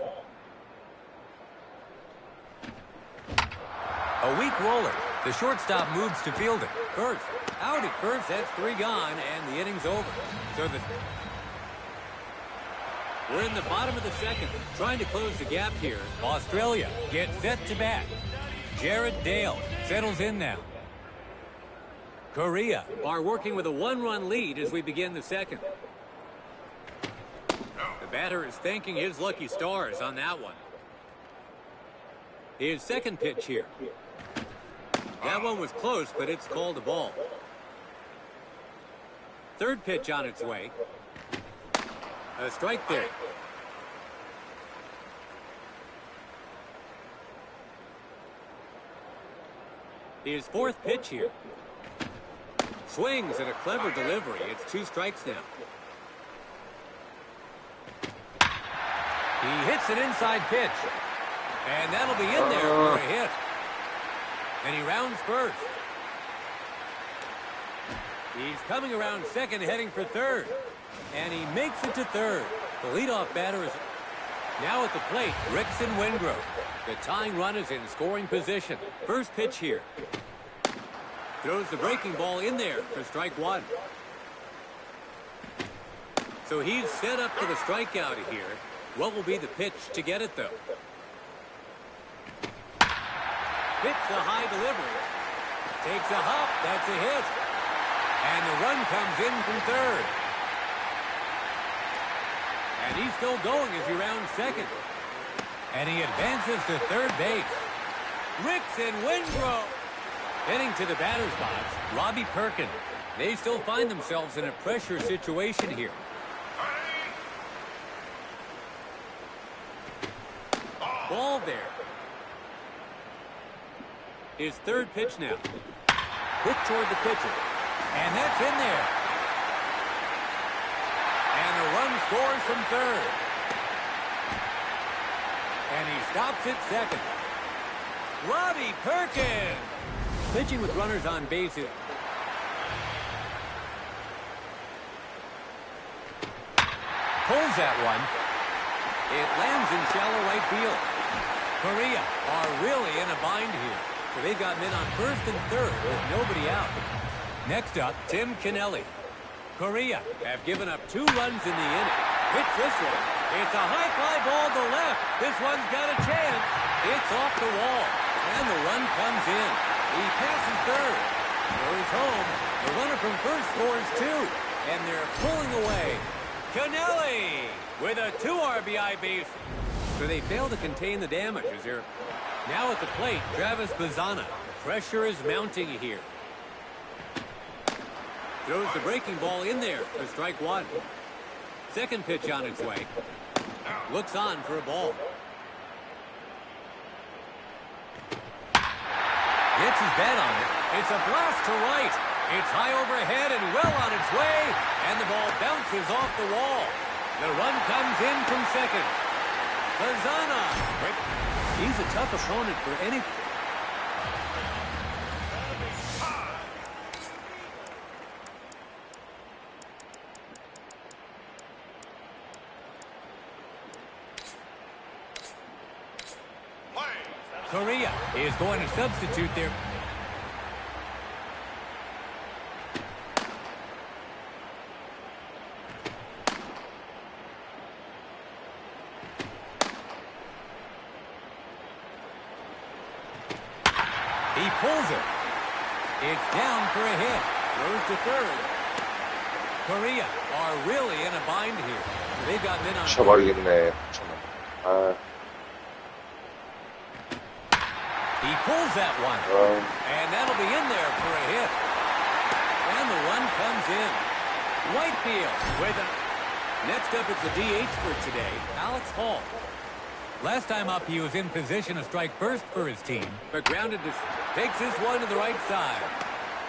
A weak roller. The shortstop moves to field it. First. Out at first. That's 3 gone, and the inning's over. So we're in the bottom of the second, trying to close the gap here. Australia gets set to bat. Jared Dale settles in now. Korea are working with a 1-run lead as we begin the second. The batter is thanking his lucky stars on that one. His second pitch here. That one was close, but it's called a ball. Third pitch on its way. A strike there. His fourth pitch here. Swings at a clever delivery. It's 2 strikes now. He hits an inside pitch. And that'll be in there for a hit. And he rounds first. He's coming around second, heading for third. And he makes it to third. The leadoff batter is now at the plate, Rickson Wingrove. The tying run is in scoring position. First pitch here. Throws the breaking ball in there for strike 1. So he's set up for the strikeout here. What will be the pitch to get it, though? Hits the high delivery. Takes a hop. That's a hit. And the run comes in from third. And he's still going as he rounds second. And he advances to third base. Rickson Wingrove. Heading to the batter's box, Robbie Perkins. They still find themselves in a pressure situation here. Ball there. His third pitch now. Hit toward the pitcher. And that's in there. And the run scores from third. And he stops at second. Robbie Perkins. Pitching with runners on bases. Pulls that one. It lands in shallow right field. Korea are really in a bind here. So they've got men on first and third with nobody out. Next up, Tim Kennelly. Korea have given up 2 runs in the inning. Hits this one. It's a high fly ball to left. This one's got a chance. It's off the wall. And the run comes in. He passes third. Goes home. The runner from first scores 2. And they're pulling away. Kennelly with a 2 RBI base. So they fail to contain the damage as they're now at the plate. Travis Bazzana. Pressure is mounting here. Throws the breaking ball in there for strike 1. Second pitch on its way. Looks on for a ball. Hits his bat on it. It's a blast to right. It's high overhead and well on its way. And the ball bounces off the wall. The run comes in from second. Bazzana. He's a tough opponent for any... Korea is going to substitute there. He pulls it. It's down for a hit. Throws to third. Korea are really in a bind here. They've got men on. 쳐버리겠네. 아. He pulls that one. And that'll be in there for a hit. And the one comes in. Whitefield with it. Next up, it's the DH for today, Alex Hall. Last time up, he was in position to strike first for his team, but grounded to takes this one to the right side.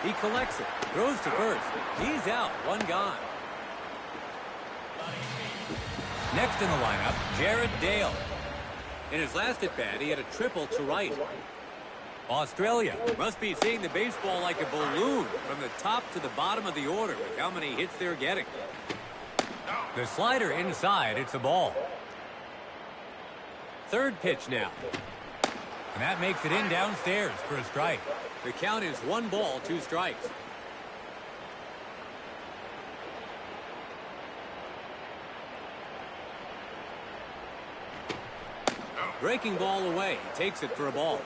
He collects it, throws to first. He's out, one gone. Next in the lineup, Jared Dale. In his last at-bat, he had a triple to right. Australia must be seeing the baseball like a balloon from the top to the bottom of the order with how many hits they're getting. The slider inside, it's a ball. Third pitch now. And that makes it in downstairs for a strike. The count is 1 ball, 2 strikes. Breaking ball away. Takes it for a ball.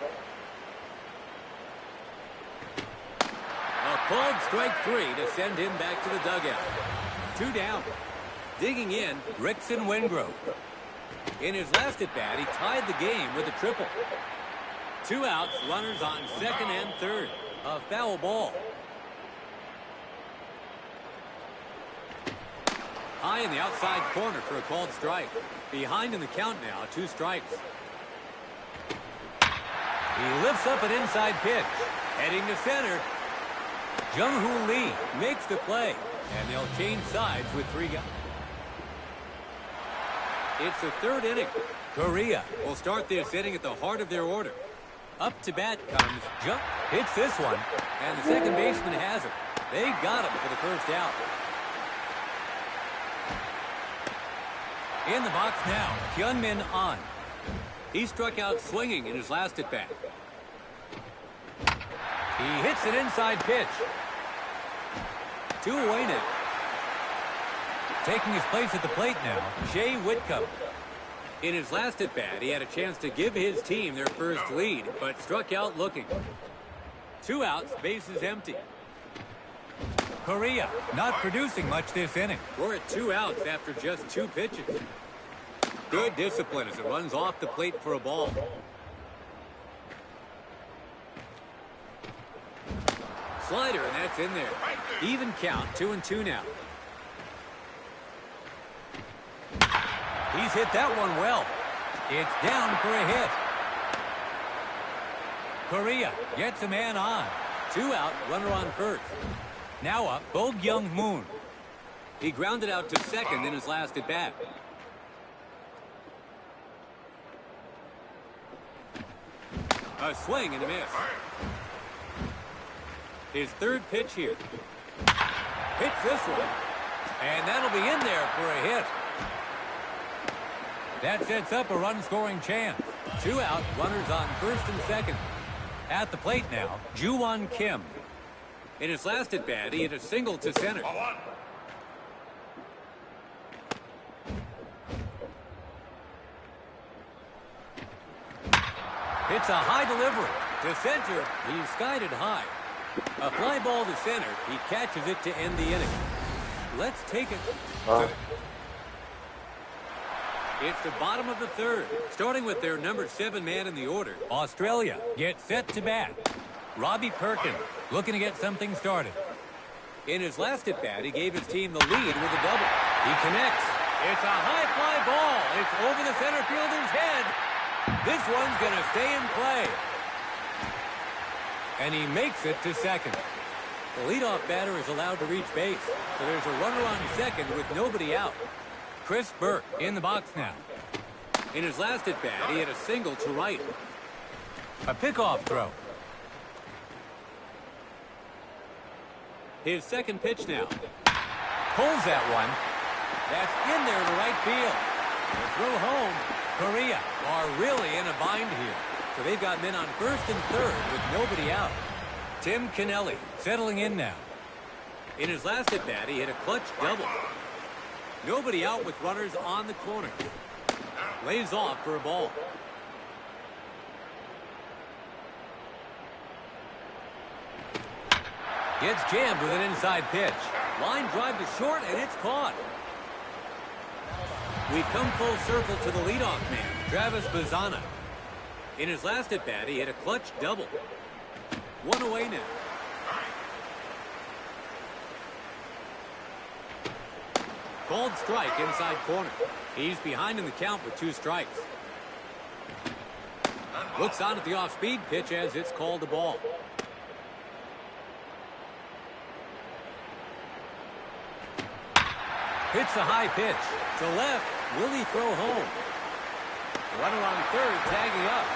A called strike 3 to send him back to the dugout. 2 down. Digging in, Rickson Wingrove. In his last at-bat, he tied the game with a triple. 2 outs, runners on second and third. A foul ball. High in the outside corner for a called strike. Behind in the count now, 2 strikes. He lifts up an inside pitch. Heading to center. Jung-Hoo Lee makes the play. And they'll change sides with 3 guys. It's the 3rd inning. Korea will start this inning at the heart of their order. Up to bat comes Jung. Hits this one. And the second baseman has it. They got him for the first out. In the box now, Hyun-Min Ahn. He struck out swinging in his last at-bat. He hits an inside pitch. 2 away now. Taking his place at the plate now, Shea Whitcomb. In his last at-bat, he had a chance to give his team their first lead, but struck out looking. 2 outs, bases empty. Korea not producing much this inning. We're at 2 outs after just 2 pitches. Good discipline as it runs off the plate for a ball. Slider, and that's in there. Even count, 2-2 now. He's hit that one well. It's down for a hit. Korea gets a man on. 2 out, runner on first. Now up, Bo Young-moon. He grounded out to second in his last at-bat. A swing and a miss. His 3rd pitch here. Hits this one. And that'll be in there for a hit. That sets up a run-scoring chance. 2 out, runners on first and second. At the plate now, Ju-Won Kim. In his last at-bat, he hit a single to center. It's a high delivery. To center, he skied it high. A fly ball to center. He catches it to end the inning. Let's take it. It's the bottom of the 3rd. Starting with their number 7 man in the order, Australia gets set to bat. Robbie Perkins looking to get something started. In his last at-bat, he gave his team the lead with a double. He connects. It's a high fly ball. It's over the center fielder's head. This one's going to stay in play. And he makes it to second. The leadoff batter is allowed to reach base. So there's a runner on second with nobody out. Chris Burke in the box now. In his last at-bat, he had a single to right. A pickoff throw. His 2nd pitch now. Pulls that one. That's in there to right field. The throw home. Korea are really in a bind here. So they've got men on first and third with nobody out. Tim Kennelly settling in now. In his last at-bat, he hit a clutch double. Nobody out with runners on the corner. Lays off for a ball. Gets jammed with an inside pitch. Line drive to short, and it's caught. We come full circle to the leadoff man, Travis Bazzana. In his last at-bat, he hit a clutch double. 1 away now. Called strike inside corner. He's behind in the count with 2 strikes. Looks on at the off-speed pitch as it's called a ball. Hits a high pitch. To left. Will he throw home? Runner on third, tagging up.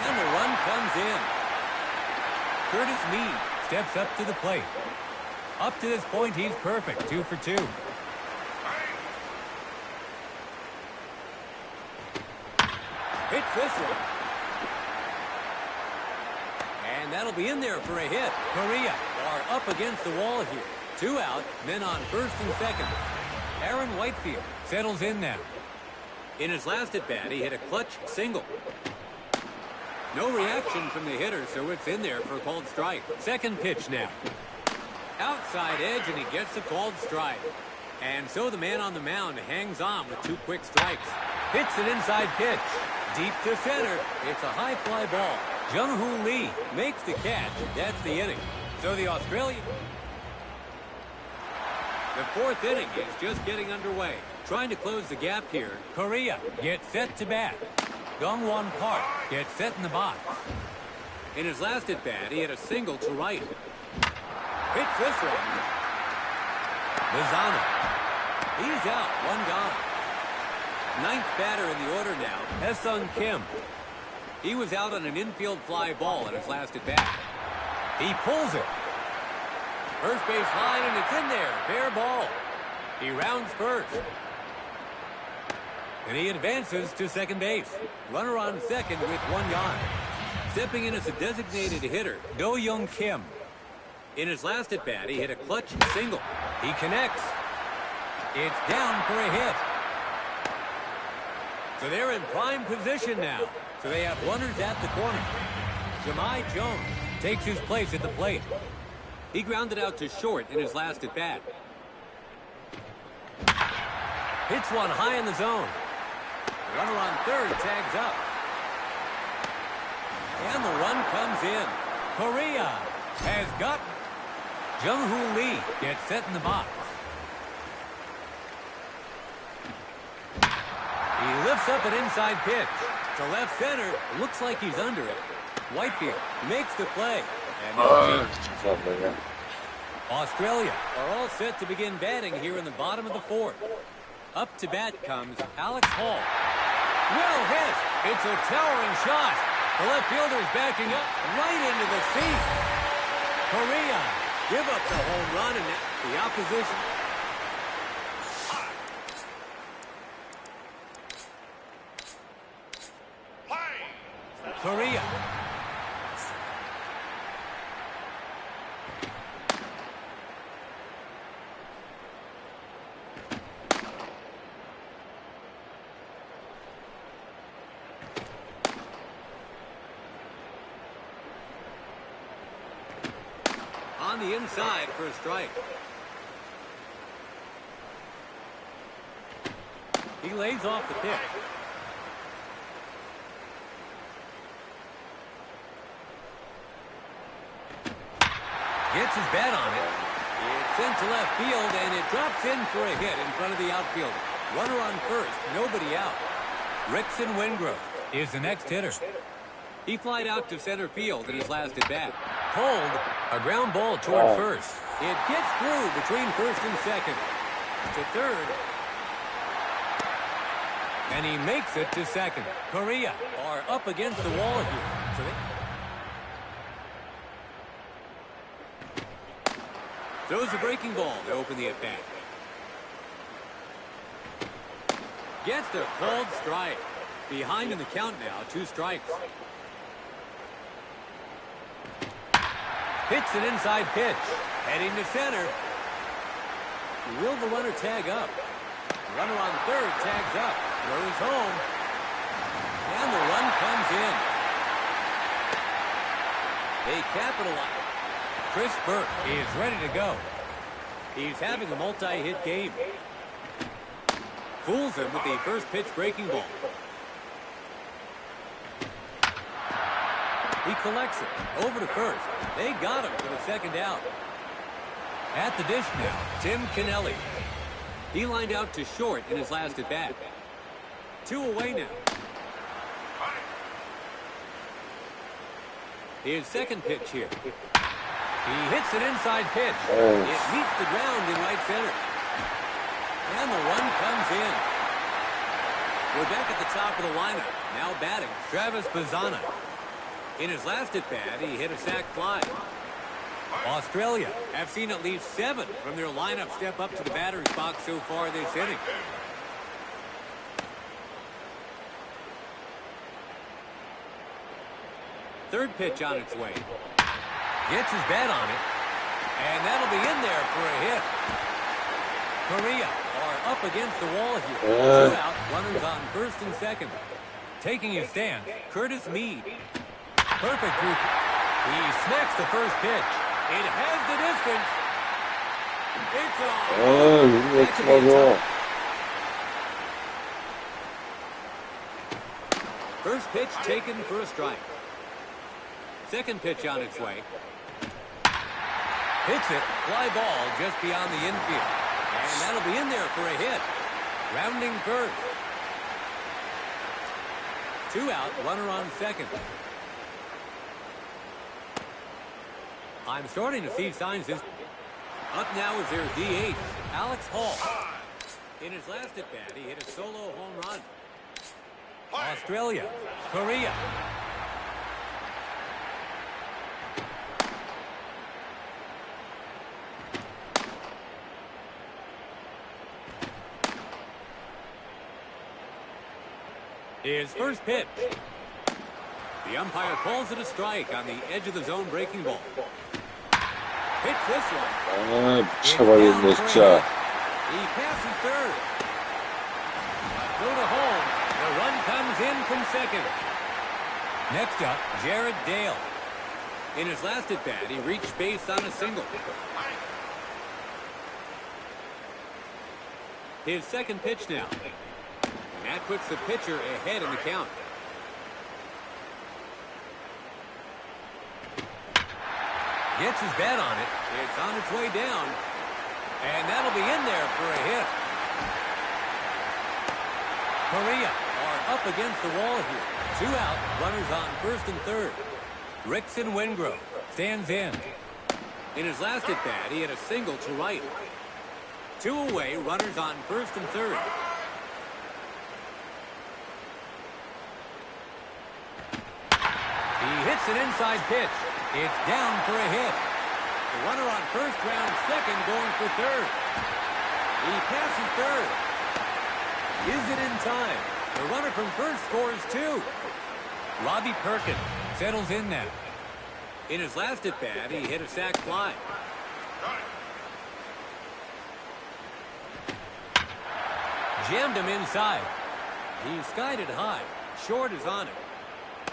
And the run comes in. Curtis Mead steps up to the plate. Up to this point, he's perfect. 2 for 2. Hits this one. And that'll be in there for a hit. Correa are up against the wall here. 2 out, men on first and second. Aaron Whitefield settles in now. In his last at-bat, he hit a clutch single. No reaction from the hitter, so it's in there for a called strike. Second pitch now. Outside edge, and he gets a called strike. And so the man on the mound hangs on with 2 quick strikes. Hits an inside pitch. Deep to center. It's a high fly ball. Jung-Hoo Lee makes the catch. That's the inning. So the Australian... The 4th inning is just getting underway. Trying to close the gap here. Correa gets set to bat. Dongwon Park gets set in the box. In his last at-bat, he hit a single to right. Hits this one. Bazzana. He's out. 1 gone. 9th batter in the order now, Hae-Sung Kim. He was out on an infield fly ball in his last at-bat. He pulls it. First base line, and it's in there. Fair ball. He rounds first. And he advances to second base. Runner on second with 1 gone. Stepping in as a designated hitter, Do-Young Kim. In his last at-bat, he hit a clutch single. He connects. It's down for a hit. So they're in prime position now. So they have runners at the corner. Jahmai Jones takes his place at the plate. He grounded out to short in his last at-bat. Hits one high in the zone. Runner on third tags up. And the run comes in. Correa has got... Jung-Hoo Lee gets set in the box. He lifts up an inside pitch. To left center. Looks like he's under it. Whitefield makes the play. And Australia are all set to begin batting here in the bottom of the 4th. Up to bat comes Alex Hall. Well hit. It's a towering shot. The left fielder is backing up right into the seat. Correa give up the home run, and the opposition. Correa. On the inside for a strike. He lays off the pitch. Gets his bat on it. It's into left field, and it drops in for a hit in front of the outfielder. Runner on first, nobody out. Rickson Wingrove is the next hitter. He flied out to center field in his last at-bat. Pulled, a ground ball toward first. It gets through between first and second. To third. And he makes it to second. Correa are up against the wall here. So throws a breaking ball to open the at-bat. Gets the called strike. Behind in the count now, 2 strikes. Hits an inside pitch. Heading to center. Will the runner tag up? Runner on third tags up. Throws home. And the run comes in. They capitalize. Chris Burke is ready to go. He's having a multi-hit game. Fools him with the first pitch breaking ball. He collects it over to first. They got him for the second out. At the dish now, Tim Kennelly. He lined out to short in his last at bat. 2 away now. His second pitch here. He hits an inside pitch. It meets the ground in right center. And the run comes in. We're back at the top of the lineup. Now batting, Travis Bazzana. In his last at bat, he hit a sac fly. Australia have seen at least 7 from their lineup step up to the batter's box so far this inning. Third pitch on its way. Gets his bat on it. And that'll be in there for a hit. Korea are up against the wall here. 2 out, runners on first and second. Taking his stand, Curtis Mead. Perfect group. He smacks the first pitch. It has the distance. It's on. First pitch taken for a strike. Second pitch on its way. Hits it. Fly ball just beyond the infield. And that'll be in there for a hit. Rounding first. 2 out. Runner on second. I'm starting to see signs this. Up now is their DH, Alex Hall. In his last at bat, he hit a solo home run. Australia, Korea. His first pitch. The umpire calls it a strike on the edge of the zone breaking ball. Hits this one. 미쳐버리겠네, 진짜. He passes third. Go to home. The run comes in from second. Next up, Jared Dale. In his last at bat, he reached base on a single. His second pitch now. And that puts the pitcher ahead in the count. Gets his bat on it. It's on its way down. And that'll be in there for a hit. Korea are up against the wall here. 2 out, runners on first and third. Rickson Wingrove stands in. In his last at bat, he had a single to right. 2 away, runners on first and third. He hits an inside pitch. It's down for a hit. The runner on first, round second, going for third. He passes third. Is it in time? The runner from first scores 2. Robbie Perkins settles in now. In his last at bat, he hit a sac fly. Jammed him inside. He skied it high. Short is on it.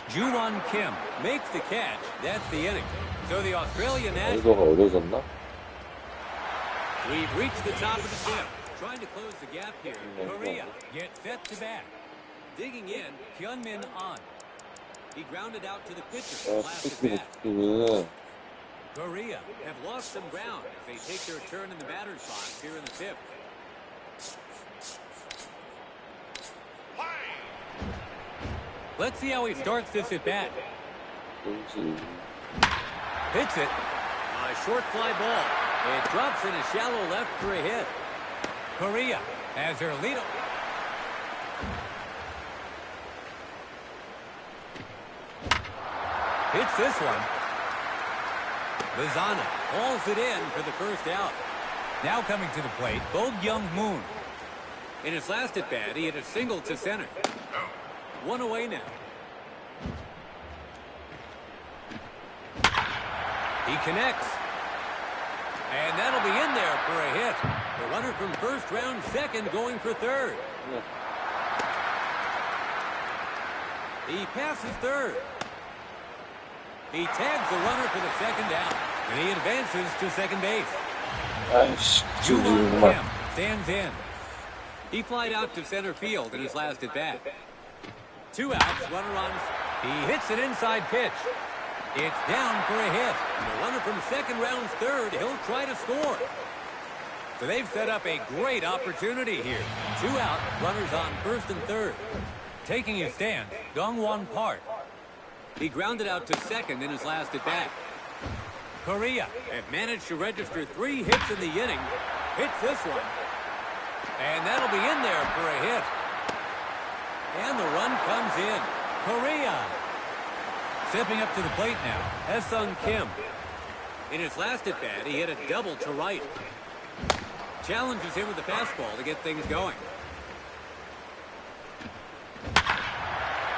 Ju-Won Kim makes the catch. That's the inning. So the Australian National. 어려졌나? We've reached the top of the 5th. Trying to close the gap here. Korea gets set to bat. Digging in, Hyunmin An. He grounded out to the pitcher last at bat. Korea have lost some ground as they take their turn in the batter's box here in the 5th. Let's see how he starts this at bat. Hits it. A short fly ball. It drops in a shallow left for a hit. Korea has their lead. Hits this one. Bazzana hauls it in for the first out. Now coming to the plate, Bo Young Moon. In his last at bat, he hit a single to center. 1 away now. He connects. And that'll be in there for a hit. The runner from first, round second, going for third. He passes third. He tags the runner for the second out. And he advances to second base. 아이씨, 지금 Ju-Won 정말. Kim stands in. He flied out to center field in his last at bat. 2 outs, runner on. He hits an inside pitch. It's down for a hit. The runner from second rounds third. He'll try to score. So they've set up a great opportunity here. 2 out, runners on first and third. Taking his stand, Dongwon Park. He grounded out to second in his last at bat. Korea have managed to register 3 hits in the inning. Hits this one. And that'll be in there for a hit. And the run comes in. Korea. Stepping up to the plate now, Hae-Sung Kim. In his last at bat, he hit a double to right. Challenges him with the fastball to get things going.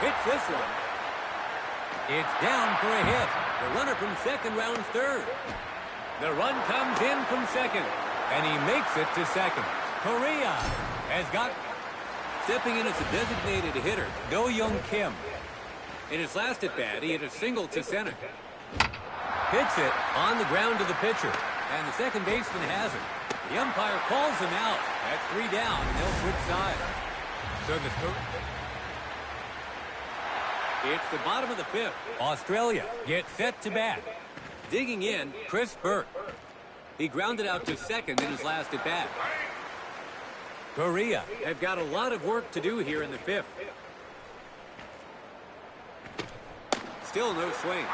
Hits this one. It's down for a hit. The runner from second rounds third. The run comes in from second. And he makes it to second. Korea has got... Stepping in as a designated hitter, Do-Young Kim. In his last at bat, he hit a single to center. Hits it on the ground to the pitcher. And the second baseman has it. The umpire calls him out. That's 3 down, and they'll switch sides. So it's the bottom of the 5th. Australia gets set to bat. Digging in, Chris Burke. He grounded out to second in his last at bat. Korea have got a lot of work to do here in the 5th. Still no swing.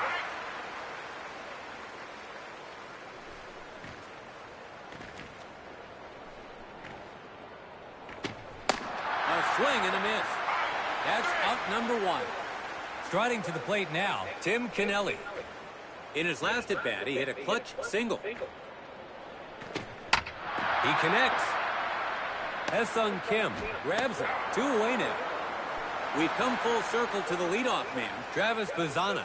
A swing and a miss. That's out number 1. Striding to the plate now, Tim Kennelly. In his last at bat, he hit a clutch single. He connects. Hae-Sung Kim grabs it. 2 away now. We've come full circle to the leadoff man, Travis Bazana.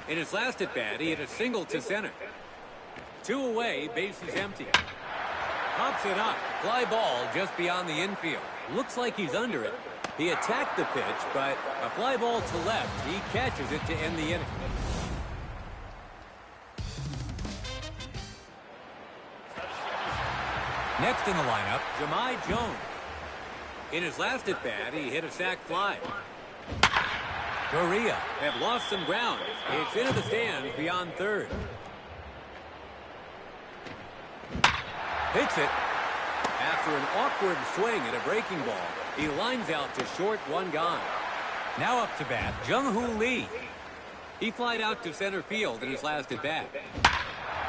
In his last at bat, he hit a single to center. 2 away, bases empty. Pops it up. Fly ball just beyond the infield. Looks like he's under it. He attacked the pitch, but a fly ball to left. He catches it to end the inning. Next in the lineup, Jahmai Jones. In his last at bat, he hit a sac fly. Korea have lost some ground. It's into the stands beyond third. Hits it. After an awkward swing at a breaking ball, he lines out to short, 1 gone. Now up to bat, Jung-Hoo Lee. He flied out to center field in his last at bat.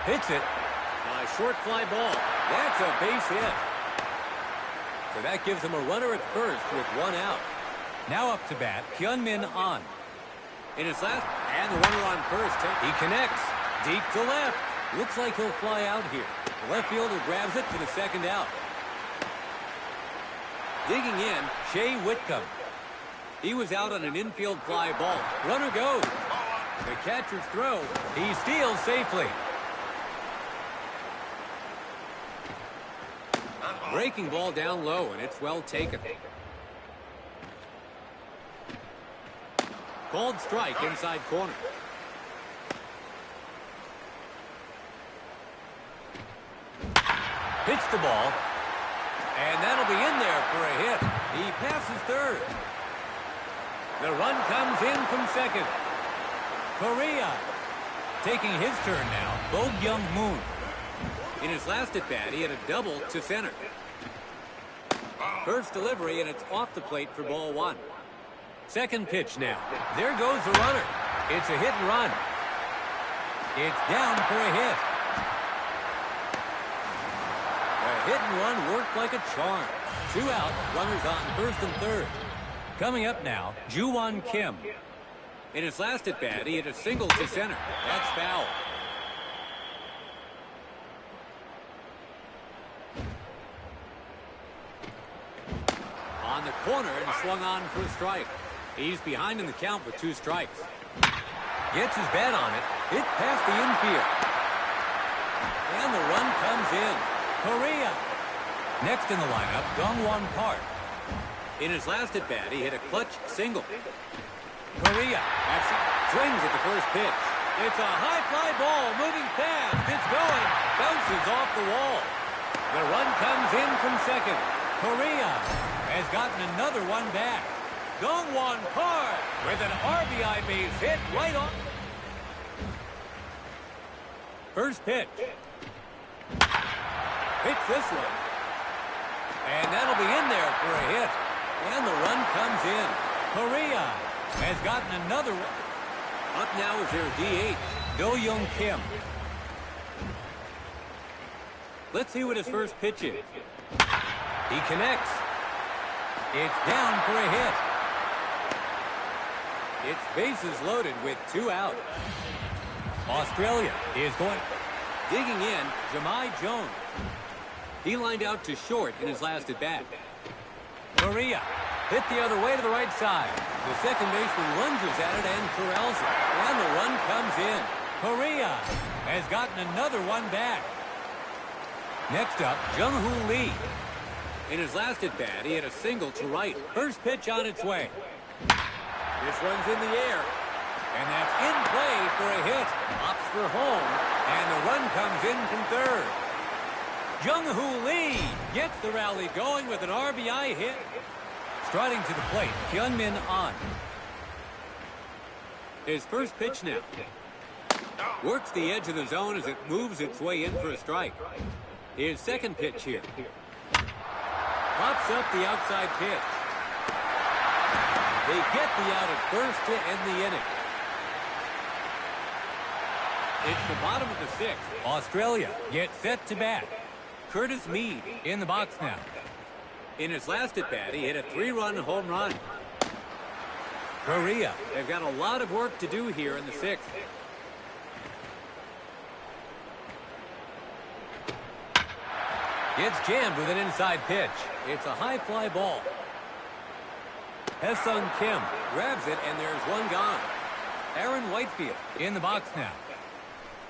Hits it. A short fly ball. That's a base hit. So that gives him a runner at first with 1 out. Now up to bat, Hyun-Min Ahn. In his last, and the runner on first. He connects. Deep to left. Looks like he'll fly out here. The left fielder grabs it for the second out. Digging in, Shea Whitcomb. He was out on an infield fly ball. Runner goes. The catcher's throw. He steals safely. Breaking ball down low, and it's well taken. Called strike inside corner. Hits the ball. And that'll be in there for a hit. He passes third. The run comes in from second. Korea taking his turn now. Bo Young Moon. In his last at bat, he had a double to center. First delivery, and it's off the plate for ball 1. Second pitch now. There goes the runner. It's a hit and run. It's down for a hit. The hit and run worked like a charm. 2 out, runners on first and third. Coming up now, Ju-Won Kim. In his last at bat, he hit a single to center. That's foul. On the corner and swung on for a strike. He's behind in the count with 2 strikes. Gets his bat on it. Hit past the infield. And the run comes in. Korea. Next in the lineup, Dongwon Park. In his last at bat, he hit a clutch single. Korea swings at the first pitch. It's a high fly ball moving fast. It's going. Bounces off the wall. The run comes in from second. Korea has gotten another one back. Dongwon Park with an RBI base hit right on. First pitch. Hits this one. And that'll be in there for a hit. And the run comes in. Korea has gotten another one. Up now is their DH, Do-Young Kim. Let's see what his first pitch is. He connects. It's down for a hit. It's bases loaded with 2 out. Australia is going. Digging in, Jahmai Jones. He lined out to short in his last at-bat. Korea hit the other way to the right side. The second baseman lunges at it and corrals it. And the run comes in. Korea has gotten another one back. Next up, Jung-Hoo Lee. In his last at-bat, he hit a single to right. First pitch on its way. This one's in the air. And that's in play for a hit. Opts for home. And the run comes in from third. Jung-Hoo Lee gets the rally going with an RBI hit. Striding to the plate, Hyun-Min Ahn. His first pitch now. Works the edge of the zone as it moves its way in for a strike. His second pitch here. Pops up the outside pitch. They get the out at first to end the inning. It's the bottom of the 6th. Australia gets set to bat. Curtis Mead in the box now. In his last at-bat, he hit a 3-run home run. Korea, they've got a lot of work to do here in the 6th. Gets jammed with an inside pitch. It's a high fly ball. Hae-Sung Kim grabs it, and there's one gone. Aaron Whitefield in the box now.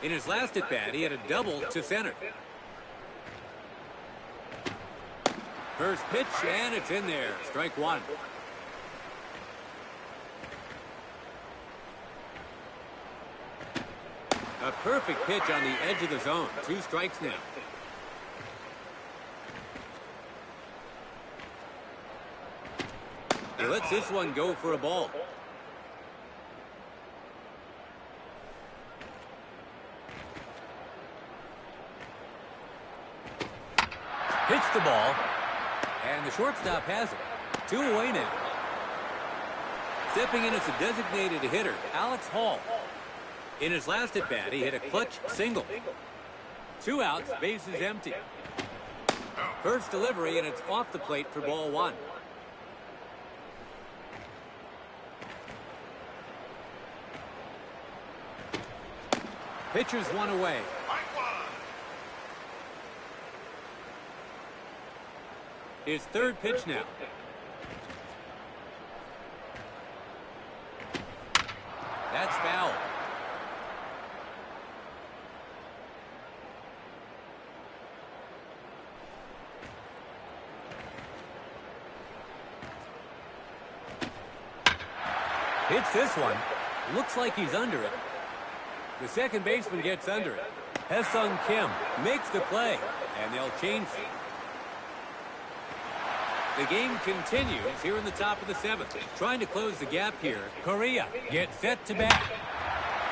In his last at-bat, he had a double to center. First pitch, and it's in there. Strike one. A perfect pitch on the edge of the zone. 2 strikes now. He lets this one go for a ball. Hits the ball. And the shortstop has it. 2 away now. Stepping in as a designated hitter, Alex Hall. In his last at-bat, he hit a clutch single. 2 outs, bases empty. First delivery, and it's off the plate for ball 1. Pitcher's 1 away. His third pitch now. That's foul. Hits this one. Looks like he's under it. The second baseman gets under it. Hae-Sung Kim makes the play, and they'll change it. The game continues here in the top of the 7th. Trying to close the gap here. Korea gets set to bat.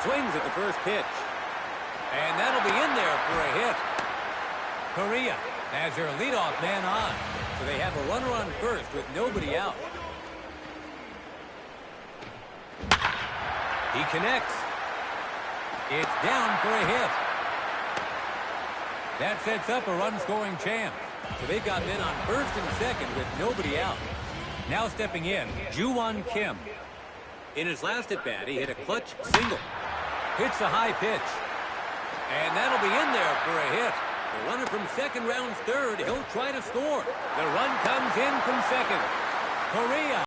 Swings at the first pitch. And that'll be in there for a hit. Korea has their leadoff man on. So they have a runner on first with nobody out. He connects. It's down for a hit. That sets up a run-scoring chance. So they've got men on first and second with nobody out. Now stepping in, Ju-Won Kim. In his last at-bat, he hit a clutch single. Hits a high pitch. And that'll be in there for a hit. The runner from second rounds third. He'll try to score. The run comes in from second. Korea